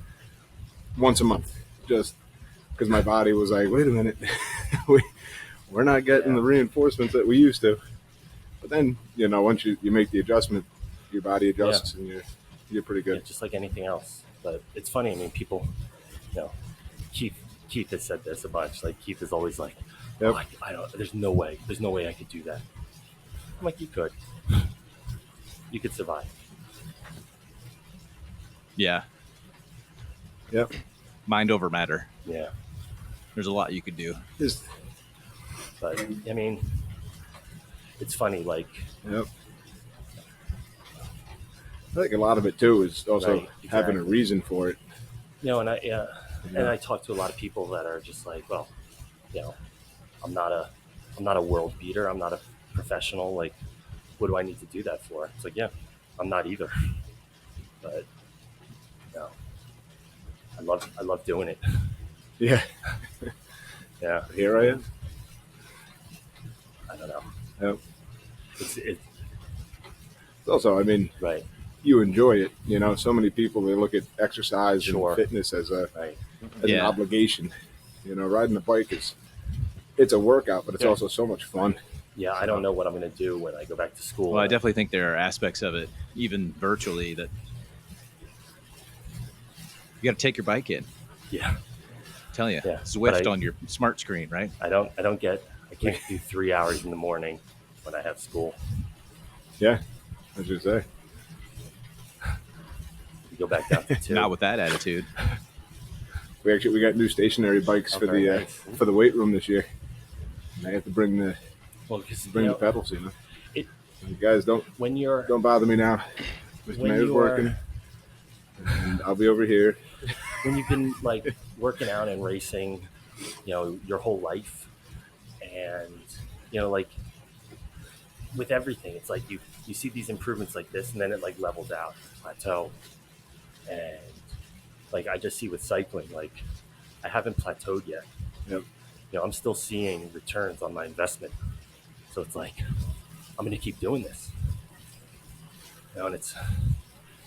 once a month, just because my body was like, wait a minute, we're not getting the reinforcements that we used to. But then, once you make the adjustment, your body adjusts and you're pretty good. Yeah, just like anything else. But it's funny. I mean, people, Keith has said this a bunch. Like Keith is always like, I don't. There's no way I could do that. I'm like, you could survive. Yeah. Yep. Mind over matter. Yeah. There's a lot you could do. But I mean, it's funny. Like, I think a lot of it too is also having a reason for it. And I talk to a lot of people that are just like, well, I'm not a world beater. I'm not a professional. Like, what do I need to do that for? It's like, I'm not either. But I love doing it. Yeah. Yeah. Here I am. I don't know. Yep. It's also, I mean, you enjoy it. So many people, they look at exercise and fitness as an obligation. Riding a bike it's a workout, but it's also so much fun. Yeah, I don't know what I'm going to do when I go back to school. Well, I definitely think there are aspects of it, even virtually, that you got to take your bike in. Yeah. I'm telling you, Zwift on your smart screen, right? I can't do 3 hours in the morning when I have school. Yeah, as you say. You go back down to 2. Not with that attitude. We got new stationary bikes for the weight room this year. And I have to bring the pedals. You guys don't bother me now. Mr. Mayor's working, and I'll be over here. When you've been like working out and racing, your whole life, and like with everything, it's like you see these improvements like this, and then it like levels out, plateau, and like I just see with cycling, like I haven't plateaued yet. Yep. I'm still seeing returns on my investment, so it's like I'm going to keep doing this. And it's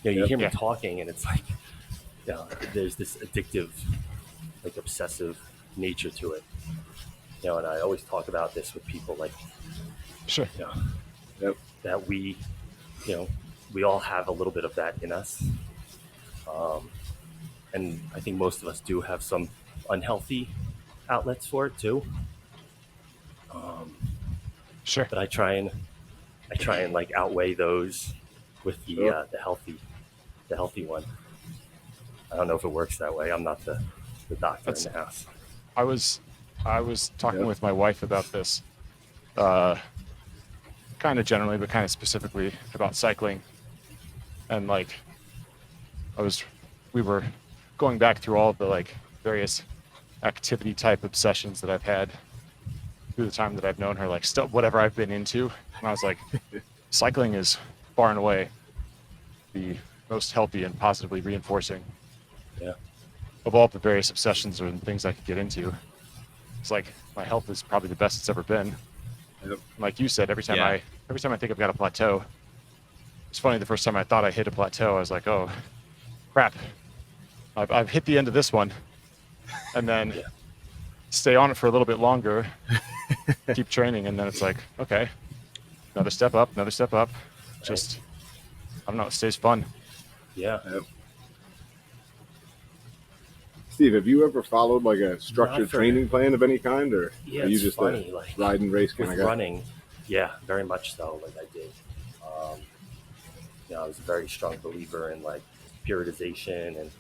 you hear me talking, and it's like there's this addictive, like obsessive nature to it. And I always talk about this with people, like that we all have a little bit of that in us. And I think most of us do have some unhealthy outlets for it too. But I try and like outweigh those with the healthy one. I don't know if it works that way. I'm not the doctor in the house. I was talking with my wife about this, kind of generally, but kind of specifically about cycling, and like we were going back through all of the like various activity type obsessions that I've had, through the time that I've known her, like still whatever I've been into, and I was like, cycling is far and away the most healthy and positively reinforcing of all the various obsessions and things I could get into. It's like my health is probably the best it's ever been. Yep. Like you said, every time I think I've got a plateau, it's funny, the first time I thought I hit a plateau, I was like, oh crap, I've hit the end of this one, and then stay on it for a little bit longer, keep training, and then it's like, okay, another step up. Just, I don't know, it stays fun. Yeah. Yep. Steve, have you ever followed like a structured training plan of any kind, or are you just funny, a like, ride and race kind of guy? Running, yeah, very much so. Like I did. I was a very strong believer in like periodization and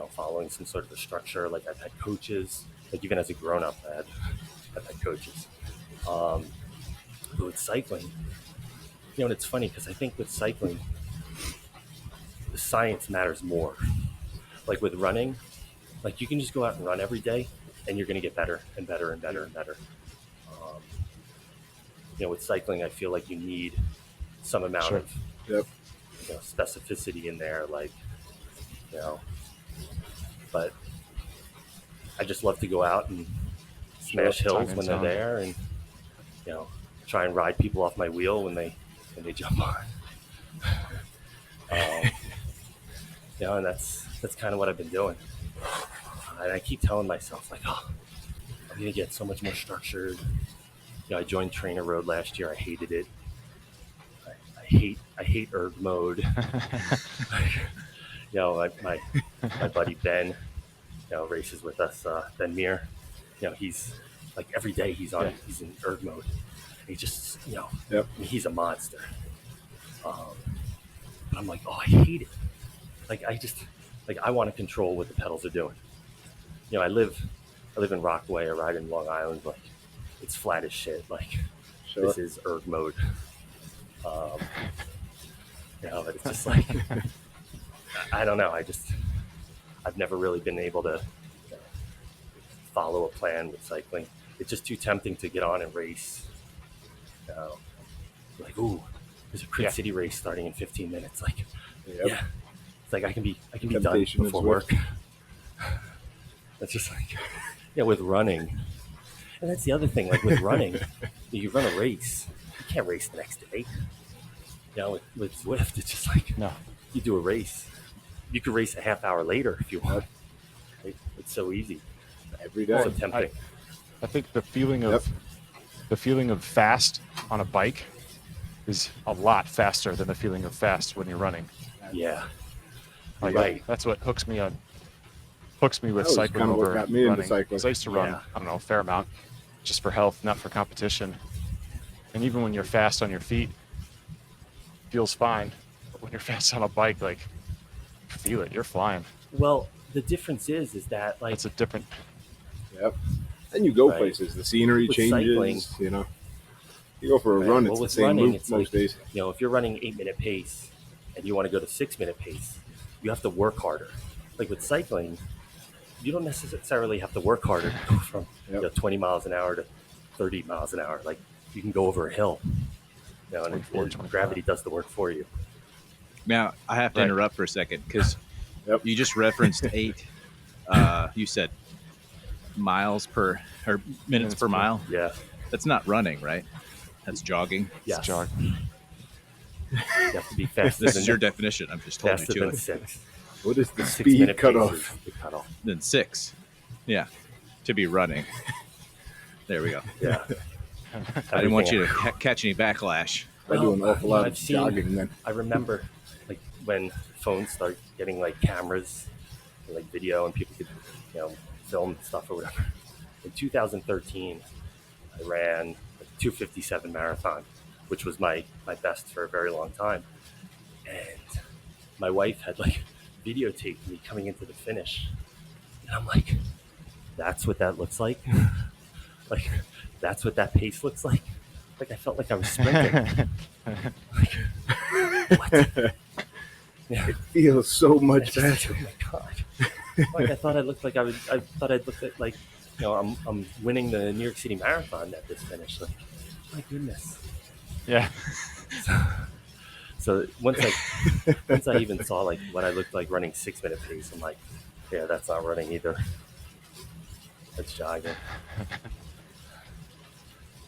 following some sort of a structure. Like I've had coaches, like even as a grown up, I've had coaches. But with cycling, and it's funny because I think with cycling, the science matters more. Like with running, like you can just go out and run every day, and you're going to get better and better and better and better. With cycling, I feel like you need some amount of specificity in there, like But I just love to go out and smash hills when they're there, and try and ride people off my wheel when they jump on. And that's kind of what I've been doing. And I keep telling myself, like, oh, I'm gonna get so much more structured. I joined Trainer Road last year. I hated it. I hate erg mode. My buddy Ben, races with us. Ben Meir. He's like every day he's in erg mode. He just, he's a monster. But I'm like, oh, I hate it. Like I want to control what the pedals are doing. I live in Rockaway. I ride in Long Island. Like, it's flat as shit. Like, this is erg mode. But it's just like, I don't know. I've never really been able to follow a plan with cycling. It's just too tempting to get on and race. Like, ooh, there's a Creek City race starting in 15 minutes. Like, it's like I can be done before work. That's just like, with running. And that's the other thing, like with running, you run a race, you can't race the next day. With Zwift, it's just like, no, you do a race. You could race a half hour later if you want. It's so easy. Every day. So tempting. I think the feeling of fast on a bike is a lot faster than the feeling of fast when you're running. Yeah. Like, right. That's what hooks me with cycling kind of over what got me into running. cycling. 'Cause I used to run, I don't know, a fair amount, just for health, not for competition. And even when you're fast on your feet, it feels fine. But when you're fast on a bike, like, you feel it. You're flying. Well, the difference is that, like, it's a different. Yep. And you go places. The scenery with changes. Cycling, you go for a run. It's the same loop most days. If you're running 8-minute pace and you want to go to 6-minute pace, you have to work harder. Like with cycling, you don't necessarily have to work harder to go from 20 miles an hour to 30 miles an hour. Like, you can go over a hill, and gravity does the work for you. Now, I have to interrupt for a second because you just referenced 8. You said miles per or minutes per mile. Yeah, that's not running, right? That's jogging. Yes, it's jogging. You have to be faster. This is your definition. I'm just told you to. 6. What is the speed cutoff? Then 6. Yeah, to be running. There we go. Yeah. I didn't want you to catch any backlash. I do an awful lot of jogging then. I remember, like, when phones start getting like cameras, and, like video, and people could, film stuff or whatever. In 2013, I ran a 2:57 marathon, which was my best for a very long time. And my wife had like videotaped me coming into the finish, and I'm like, that's what that looks like. Like, that's what that pace looks like. Like, I felt like I was sprinting. Like, what? Yeah. It feels so much better. Oh my god! Like, I thought I looked like I thought I'd look like I'm winning the New York City Marathon at this finish. Like, my goodness. Yeah. So once I even saw like what I looked like running 6-minute pace, I'm like, yeah, that's not running either. That's jogging.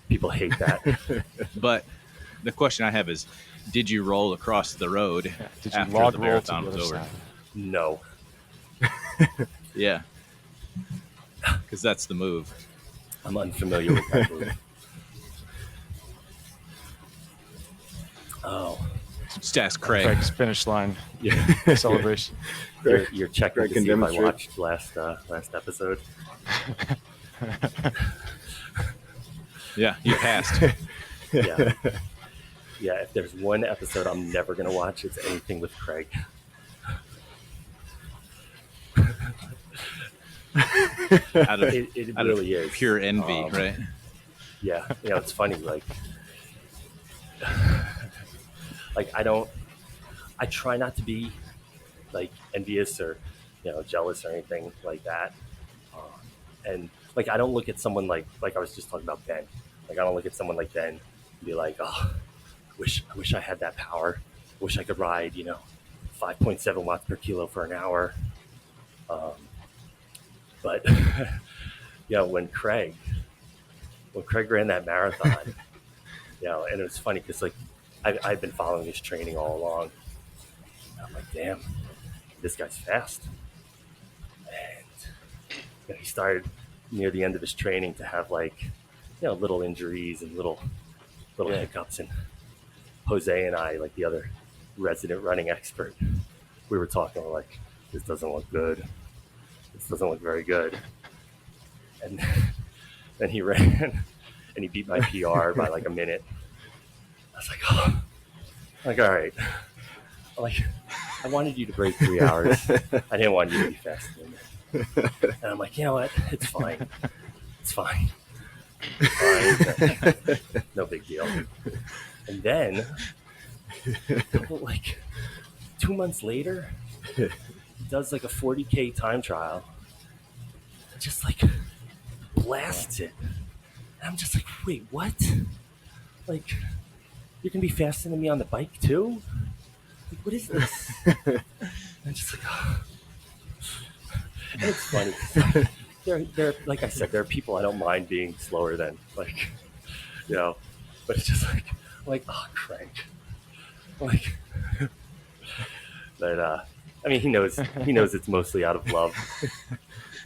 People hate that. But the question I have is, did you roll across the road Did you after log the roll to marathon the was other over? side? No. Yeah. Because that's the move. I'm unfamiliar with that move. Oh. Just ask Craig. Craig's finish line celebration. You're checking to see if I watched last episode. Yeah, you passed. Yeah. Yeah, if there's one episode I'm never going to watch, it's anything with Craig. It really is. Pure envy, right? Yeah. It's funny. Like I try not to be like envious or, jealous or anything like that. And like, I don't look at someone like I was just talking about Ben. Like, I don't look at someone like Ben and be like, oh, I wish I had that power. I wish I could ride, 5.7 watts per kilo for an hour. But when Craig ran that marathon, and it was funny because like I've been following his training all along. And I'm like, damn, this guy's fast. And he started near the end of his training to have like, little injuries and little hiccups. And Jose and I, like the other resident running expert, we were talking like, this doesn't look good. This doesn't look very good. And then he ran and he beat my PR by like a minute. I was like, oh, like, all right. Like, I wanted you to break 3 hours. I didn't want you to be faster than me. And I'm like, you know what? It's fine. It's fine. No big deal. And then, like 2 months later, he does like a 40K time trial. Just like blasts it. And I'm just like, wait, what? Like, you're going to be faster than me on the bike too? Like, what is this? And I'm just like, oh. And it's funny. There, like I said, there are people I don't mind being slower than, like, but it's just like, oh, Craig. Like, but, I mean, he knows it's mostly out of love.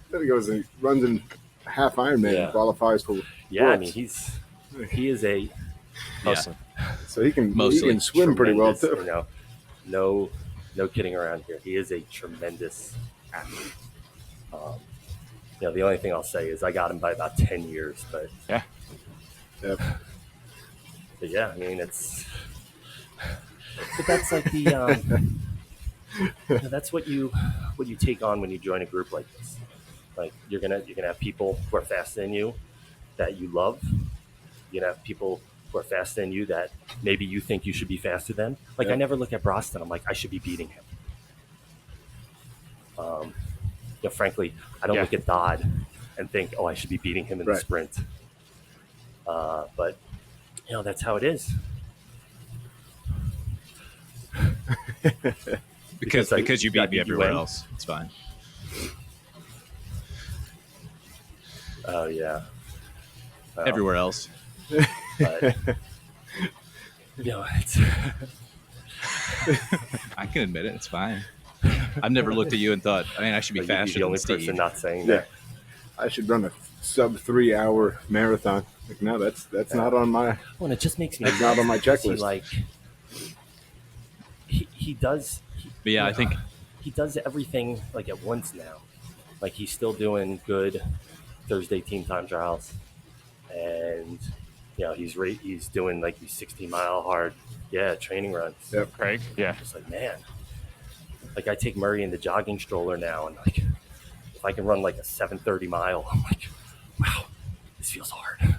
Then he goes and runs in half Ironman and qualifies for worlds. I mean, he is a hustler. So he can swim pretty well too. No kidding around here. He is a tremendous athlete. The only thing I'll say is I got him by about 10 years, but Yep. But yeah, I mean but that's like the that's what you take on when you join a group like this. Like you're gonna have people who are faster than you that you love. You're gonna have people who are faster than you that maybe you think you should be faster than. Like I never look at Broston. I'm like, I should be beating him. Frankly, I don't look at Dodd and think, oh, I should be beating him in the sprint. But that's how it is. because you beat me everywhere else. It's fine. Oh yeah. Well, everywhere else. But it's. I can admit it. It's fine. I've never looked at you and thought, I should be faster than Steve. The only person not saying that. I should run a sub 3 hour marathon. Like, no, that's not on my. Well, and it just makes me. That's not on my checklist. He does. I think he does everything like at once now. Like he's still doing good Thursday team time trials, and he's doing like these 60-mile hard training runs. Yep. Craig. Yeah. Just like, man. Like I take Murray in the jogging stroller now, and like if I can run like a 7:30 mile, I'm like, wow, this feels hard.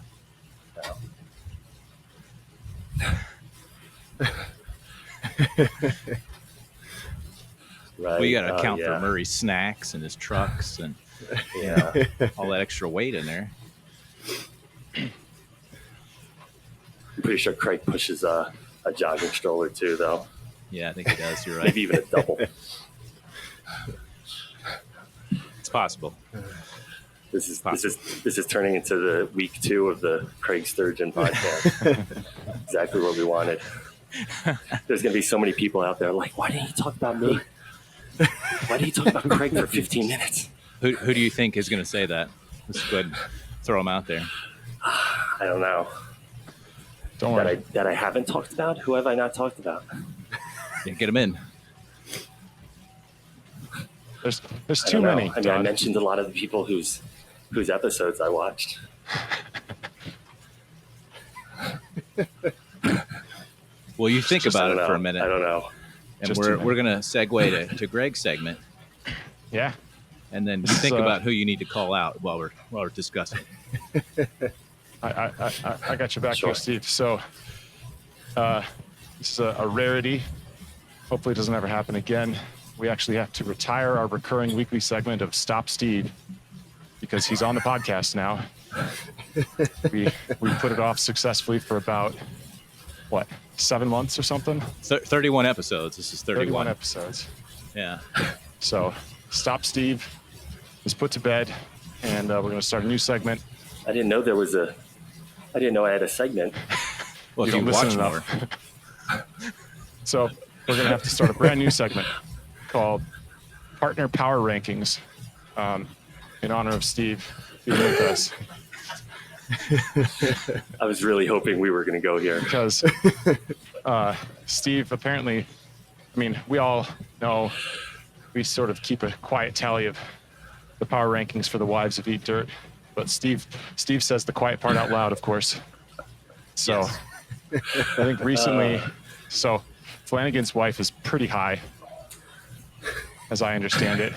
Right. Well, you got to account for Murray's snacks and his trucks, and Yeah. All that extra weight in there. I'm pretty sure Craig pushes a jogging stroller too, though. Yeah, I think he does. You're right. Maybe even a double. It's possible. This is turning into the week 2 of the Craig Sturgeon podcast. Exactly what we wanted. There's going to be so many people out there like, why didn't he talk about me? Why did he talk about Craig for 15 minutes? Who do you think is going to say that? Let's go ahead and throw him out there. I don't know. Don't worry. That I haven't talked about? Who have I not talked about? Yeah, get him in. There's too many. I mean, I mentioned a lot of the people whose episodes I watched. Well, you think about it for a minute. I don't know. And we're going to segue to Greg's segment. Yeah. And then think about who you need to call out while we're discussing. I got your back here, Steve. So this is a rarity. Hopefully it doesn't ever happen again. We actually have to retire our recurring weekly segment of Stop Steve because he's on the podcast now. We put it off successfully for about, 7 months or something? 31 episodes. This is 31 episodes. Yeah. So Stop Steve is put to bed, and we're going to start a new segment. I didn't know I had a segment. Well, you don't listen enough. So we're going to have to start a brand new segment called Partner Power Rankings in honor of Steve being with us. I was really hoping we were going to go here. Because Steve apparently, I mean, we all know we sort of keep a quiet tally of the power rankings for the wives of Eat Dirt. But Steve says the quiet part out loud, of course. So yes. I think recently, so Flanagan's wife is pretty high, as I understand it.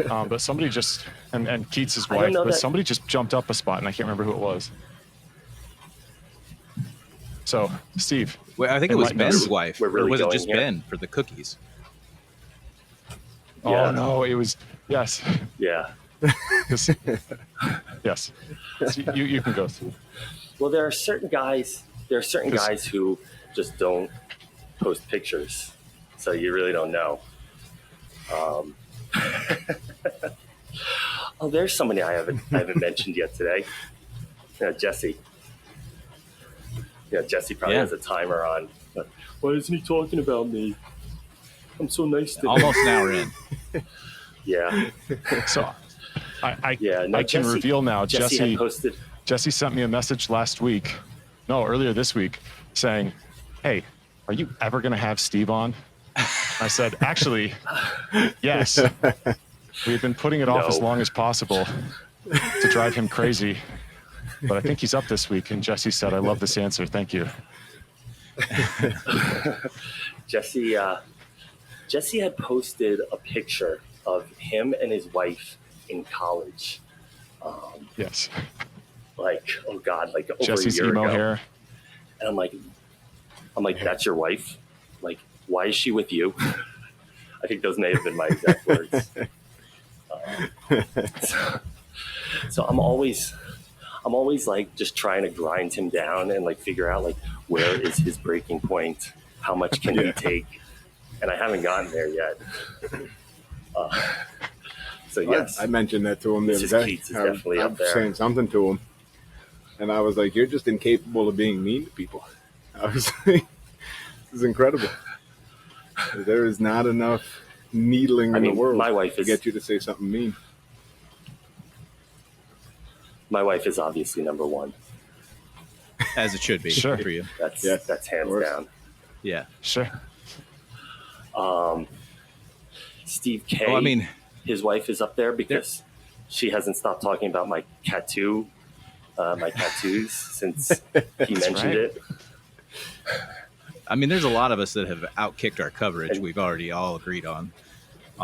But somebody just, and Keats' wife, but somebody just jumped up a spot, and I can't remember who it was. So, Steve. Well, I think it was Ben's wife. Really, or was it just Ben for the cookies? Oh, yeah. No, it was, yes. Yeah. Yes. So you can go through. Well, there are certain guys who just don't post pictures, so you really don't know. Oh, there's somebody I haven't mentioned yet today. Jesse. Yeah, Jesse probably has a timer on. But why isn't he talking about me? I'm so nice to him. Almost an hour in. Yeah. So I can reveal now. Jesse sent me a message earlier this week, saying, "Hey, are you ever going to have Steve on?" I said, "Actually, yes. We've been putting it off as long as possible to drive him crazy, but I think he's up this week." And Jesse said, "I love this answer. Thank you." Jesse had posted a picture of him and his wife in college. Yes. Like, oh God, like over Jesse's a year emo ago. hair. And I'm like, that's your wife? Like, why is she with you? I think those may have been my exact words. So I'm always like just trying to grind him down and like figure out like where is his breaking point? How much can he take? And I haven't gotten there yet. So yes, I mentioned that to him the other day. I was saying something to him, and I was like, "You're just incapable of being mean to people." I was like, "This is incredible. There is not enough needling in the world to get you to say something mean." My wife is obviously number one, as it should be. Sure. For you. That's hands down. Yeah, sure. Steve K. Well, I mean, his wife is up there because she hasn't stopped talking about my tattoos since he mentioned it. I mean, there's a lot of us that have outkicked our coverage. We've already all agreed on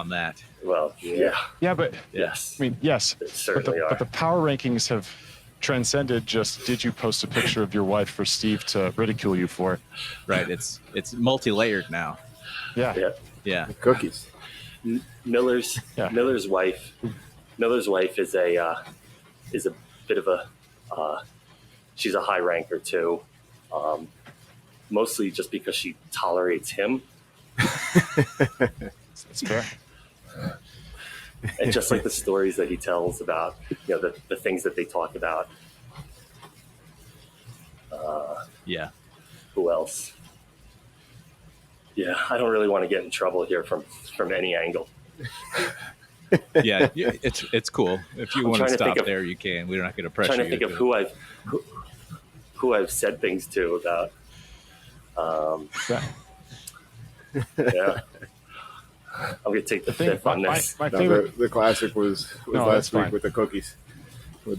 that. Well, yeah. Yeah, but yes. I mean, yes. Certainly but the power rankings have transcended just did you post a picture of your wife for Steve to ridicule you for? Right. It's multi-layered now. Yeah. Yeah. Cookies. Miller's wife Miller's wife is a bit of a she's a high ranker too, mostly just because she tolerates him. That's fair. And just like the stories that he tells about, the things that they talk about. Yeah. Who else? Yeah, I don't really want to get in trouble here from any angle. Yeah, it's cool. If you want to stop there, you can. We're not going to pressure you. I'm trying to think of who I've said things to about. Yeah. I'm going to take the fifth on this. My favorite. The classic was last week with the cookies.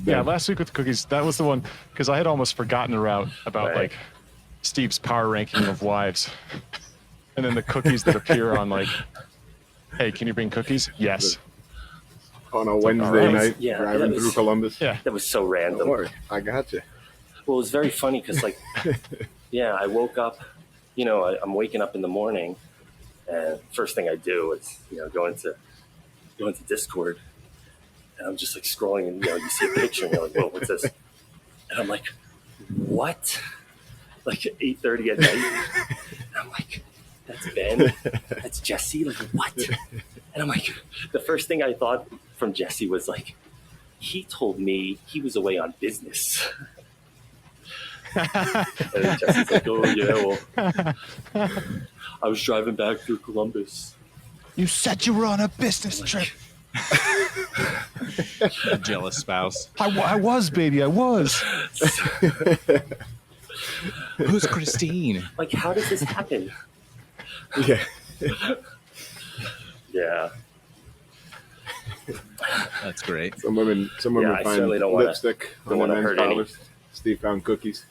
Yeah, last week with the cookies. That was the one, because I had almost forgotten about like Steve's power ranking of wives. And then the cookies that appear on like, hey, can you bring cookies? Yes. On a Wednesday night, driving through Columbus. Yeah, that was so random. Don't worry, I got you. Well, it was very funny because, like, I woke up. I'm waking up in the morning, and first thing I do is, go into Discord, and I'm just like scrolling, and you see a picture, and you're like, "Whoa, what's this?" And I'm like, "What?" Like at 8:30 at night, and I'm like, "That's Ben. That's Jesse. Like, what?" And I'm like, the first thing I thought from Jesse was like, he told me he was away on business. And Jesse's like, oh yeah, well, I was driving back through Columbus. You said you were on a business trip. A jealous spouse. I was, baby, I was. Who's Christine? Like, how does this happen? Yeah. Yeah. That's great. Some women find lipstick on the men's collars. Steve found cookies.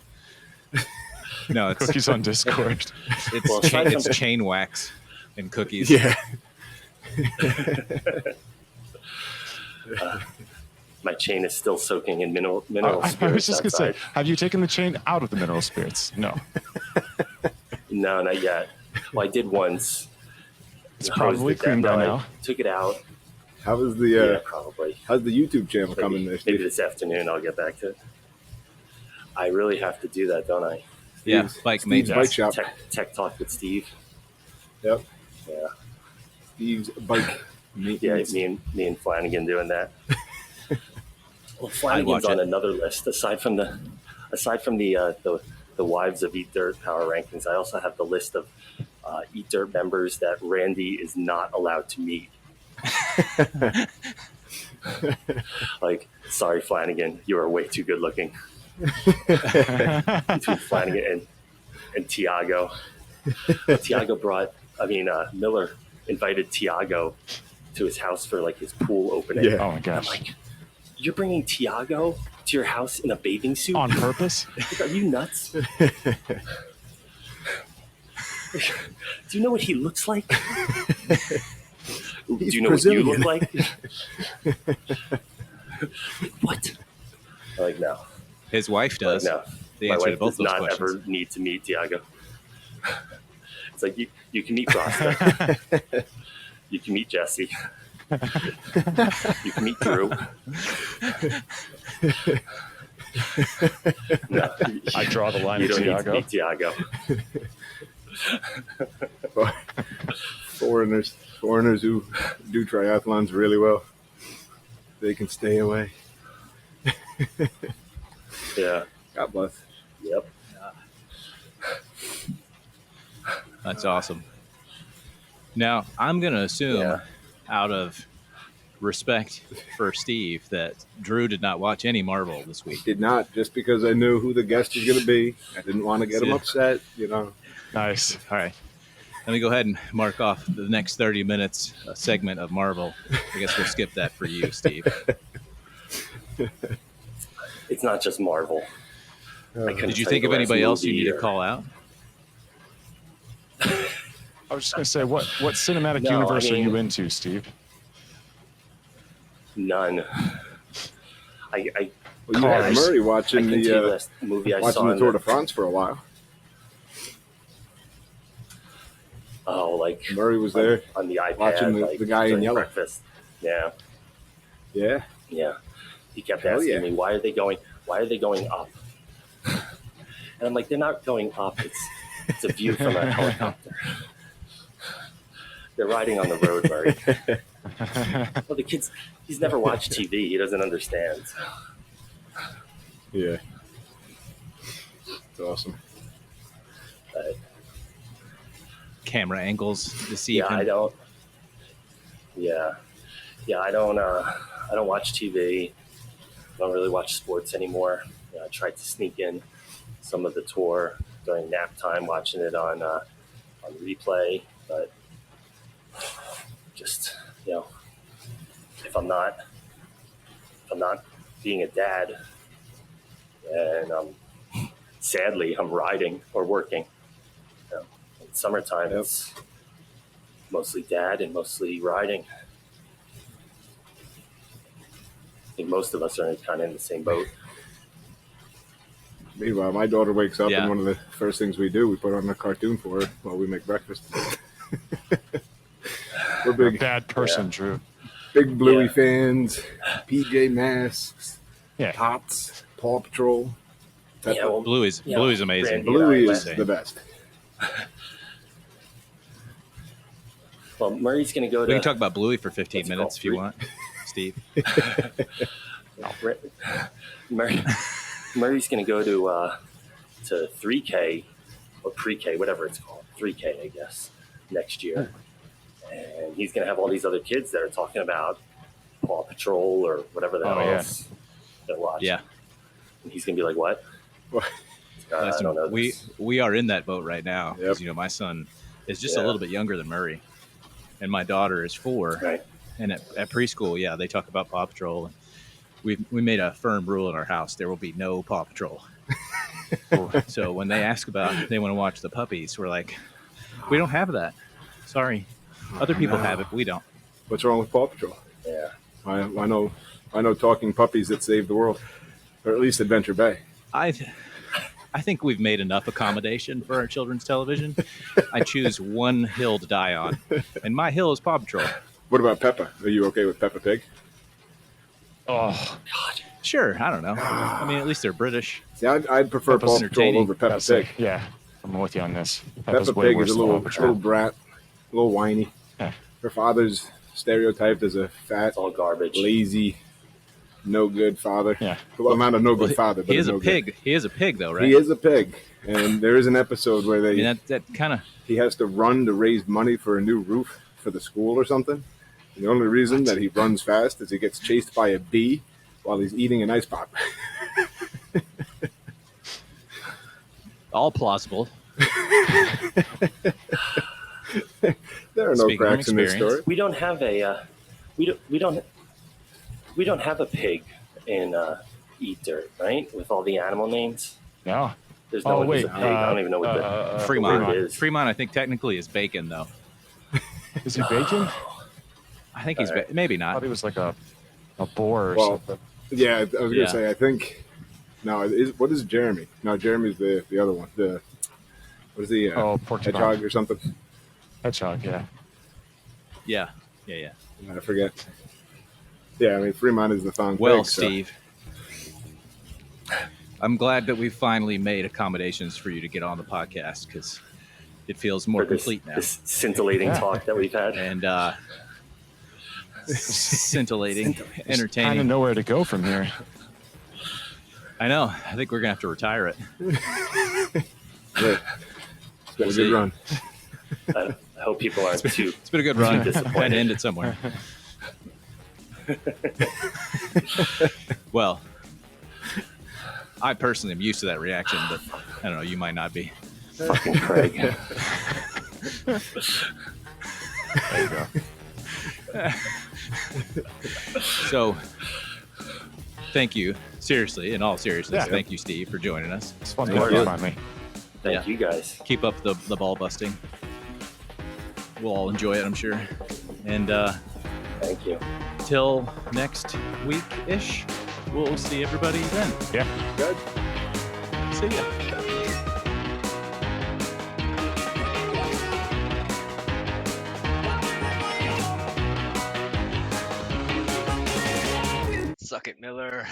No, it's cookies on Discord. It's chain wax and cookies. Yeah. My chain is still soaking in mineral spirits. I was just going to say, outside. have you taken the chain out of the mineral spirits? No. No, not yet. Well, I did once. It's probably clean by now. I took it out. How is the probably. How's the YouTube channel coming there, Steve? Maybe this afternoon I'll get back to it. I really have to do that, don't I? Yeah, bike Bike shop. Tech talk with Steve. Yep. Yeah. Steve's bike. Yeah, me and Flanagan doing that. Well, Flanagan's on another list aside from the Wives of Eat Dirt power rankings. I also have the list of Eat Dirt members that Randy is not allowed to meet. Like, sorry, Flanagan, you are way too good looking. Between Flanagan and Tiago. Miller invited Tiago to his house for like his pool opening. Yeah. Oh my gosh. I'm like, you're bringing Tiago to your house in a bathing suit? On purpose? Like, are you nuts? Do you know what he looks like? Do you know Brazilian. what you look like? What? Like, no. His wife does. No. The My answer wife to both does those not questions. ever need to meet Tiago. It's like, you can meet Rasta. You can meet Jesse. You can meet Drew. No, I draw the line you at don't Tiago. need to meet Tiago. Foreigners who do triathlons really well, they can stay away. Yeah. God bless. Yep. That's awesome. Now, I'm going to assume, out of respect for Steve, that Drew did not watch any Marvel this week. Did not, just because I knew who the guest was going to be. I didn't want to get him upset, Nice. All right. Let me go ahead and mark off the next 30 minutes segment of Marvel. I guess we'll skip that for you, Steve. It's not just Marvel. Did you think of anybody else you need to call out? I was just going to say, what cinematic universe are you into, Steve? None. You had Murray watching the movie I saw the Tour de France for a while. Oh, like Murray was there on the iPad, watching the guy in yellow. Breakfast. Yeah. Yeah. Yeah. He kept Hell asking yeah. me, why are they going up? And I'm like, they're not going up. It's a view from a helicopter. They're riding on the road, Murray. Well, the kid's, he's never watched TV. He doesn't understand. Yeah. It's awesome. But, Camera angles deceive yeah, him. I don't. Yeah. Yeah, I don't watch TV. I don't really watch sports anymore. I tried to sneak in some of the tour during nap time, watching it on replay, but just, if I'm not being a dad, and sadly I'm riding or working. In summertime, it's mostly dad and mostly riding. I think most of us are kind of in the same boat. Meanwhile, my daughter wakes up, Yeah. and one of the first things we do, we put on a cartoon for her while we make breakfast. We're You're a big, bad person, Drew. big Bluey Yeah. fans. PJ Masks, Yeah. Tots, Paw Patrol. Peppa. Yeah, well, Bluey's amazing. Randy Bluey and I is went- the best. Well, Murray's going to go to. We can talk about Bluey for 15 What's it minutes called? if you want, Steve. Murray's going to go to 3K or pre-K, whatever it's called, 3K, I guess, next year. And he's going to have all these other kids that are talking about Paw Patrol or whatever the hell else they're watching. Yeah. And he's going to be like, what? What? I don't know. We are in that boat right now. Yep. Because, my son is just a Yeah. little bit younger than Murray. And my daughter is 4. Right. And at preschool, they talk about Paw Patrol. We made a firm rule in our house: there will be no Paw Patrol. So when they ask about, they want to watch the puppies, we're like, we don't have that. Sorry, other people have it, but we don't. What's wrong with Paw Patrol? Yeah. I know talking puppies that save the world, or at least Adventure Bay. I think we've made enough accommodation for our children's television. I choose one hill to die on, and my hill is Paw Patrol. What about Peppa? Are you okay with Peppa Pig? Oh, Sure, I don't know. I mean, at least they're British. See, I'd prefer Peppa's Paw Patrol entertaining. over Peppa that's Pig. sick. Yeah, I'm with you on this. Peppa way Pig worse is a than Paw little Patrol. brat, a little whiny. Yeah. Her father's stereotyped as a fat, It's all garbage. lazy, no good father. Yeah. Well, not a no good father, but He is no a good. pig. He is a pig, though, right? He is a pig, and there is an episode where I mean, that kind of. he has to run to raise money for a new roof for the school or something. And the only reason that he runs fast is he gets chased by a bee while he's eating an ice pop. All plausible. There are no Speaking from cracks in this experience. story. We don't have a we don't have a pig in Eat Dirt, right? With all the animal names. No. There's no Oh, wait. there's a pig. I don't even know what the Fremont. word is. Fremont, I think technically is bacon, though. Is he bacon? I think he's maybe I not. thought he was like a boar or Well, something. Yeah, I was going to Yeah. say, I think, no, what is Jeremy? No, Jeremy's the other one. What is the porcupine. hedgehog or something? Hedgehog, yeah. Yeah. I forget. Yeah, I mean, Fremont is the thong Well, pig, so- Steve, I'm glad that we finally made accommodations for you to get on the podcast because it feels more For this, complete now. this scintillating talk that we've had. And scintillating, Kind of entertaining. know where to go from here. I know. I think we're gonna have to retire it. Yeah. It's been We'll a see. good run. I hope people aren't too. It's been a good run. Disappointed. Had to end it somewhere. Well, I personally am used to that reaction, but I don't know. You might not be. Fucking Craig. There you go. So, thank you. Seriously, in all seriousness, Yeah. thank you, Steve, for joining us. It's fun Of course. talking finally. Thank you guys. Keep up the ball busting. We'll all enjoy it, I'm sure. And Thank you. till next week-ish, we'll see everybody then. Yeah. Good. See ya. Suck it, Miller.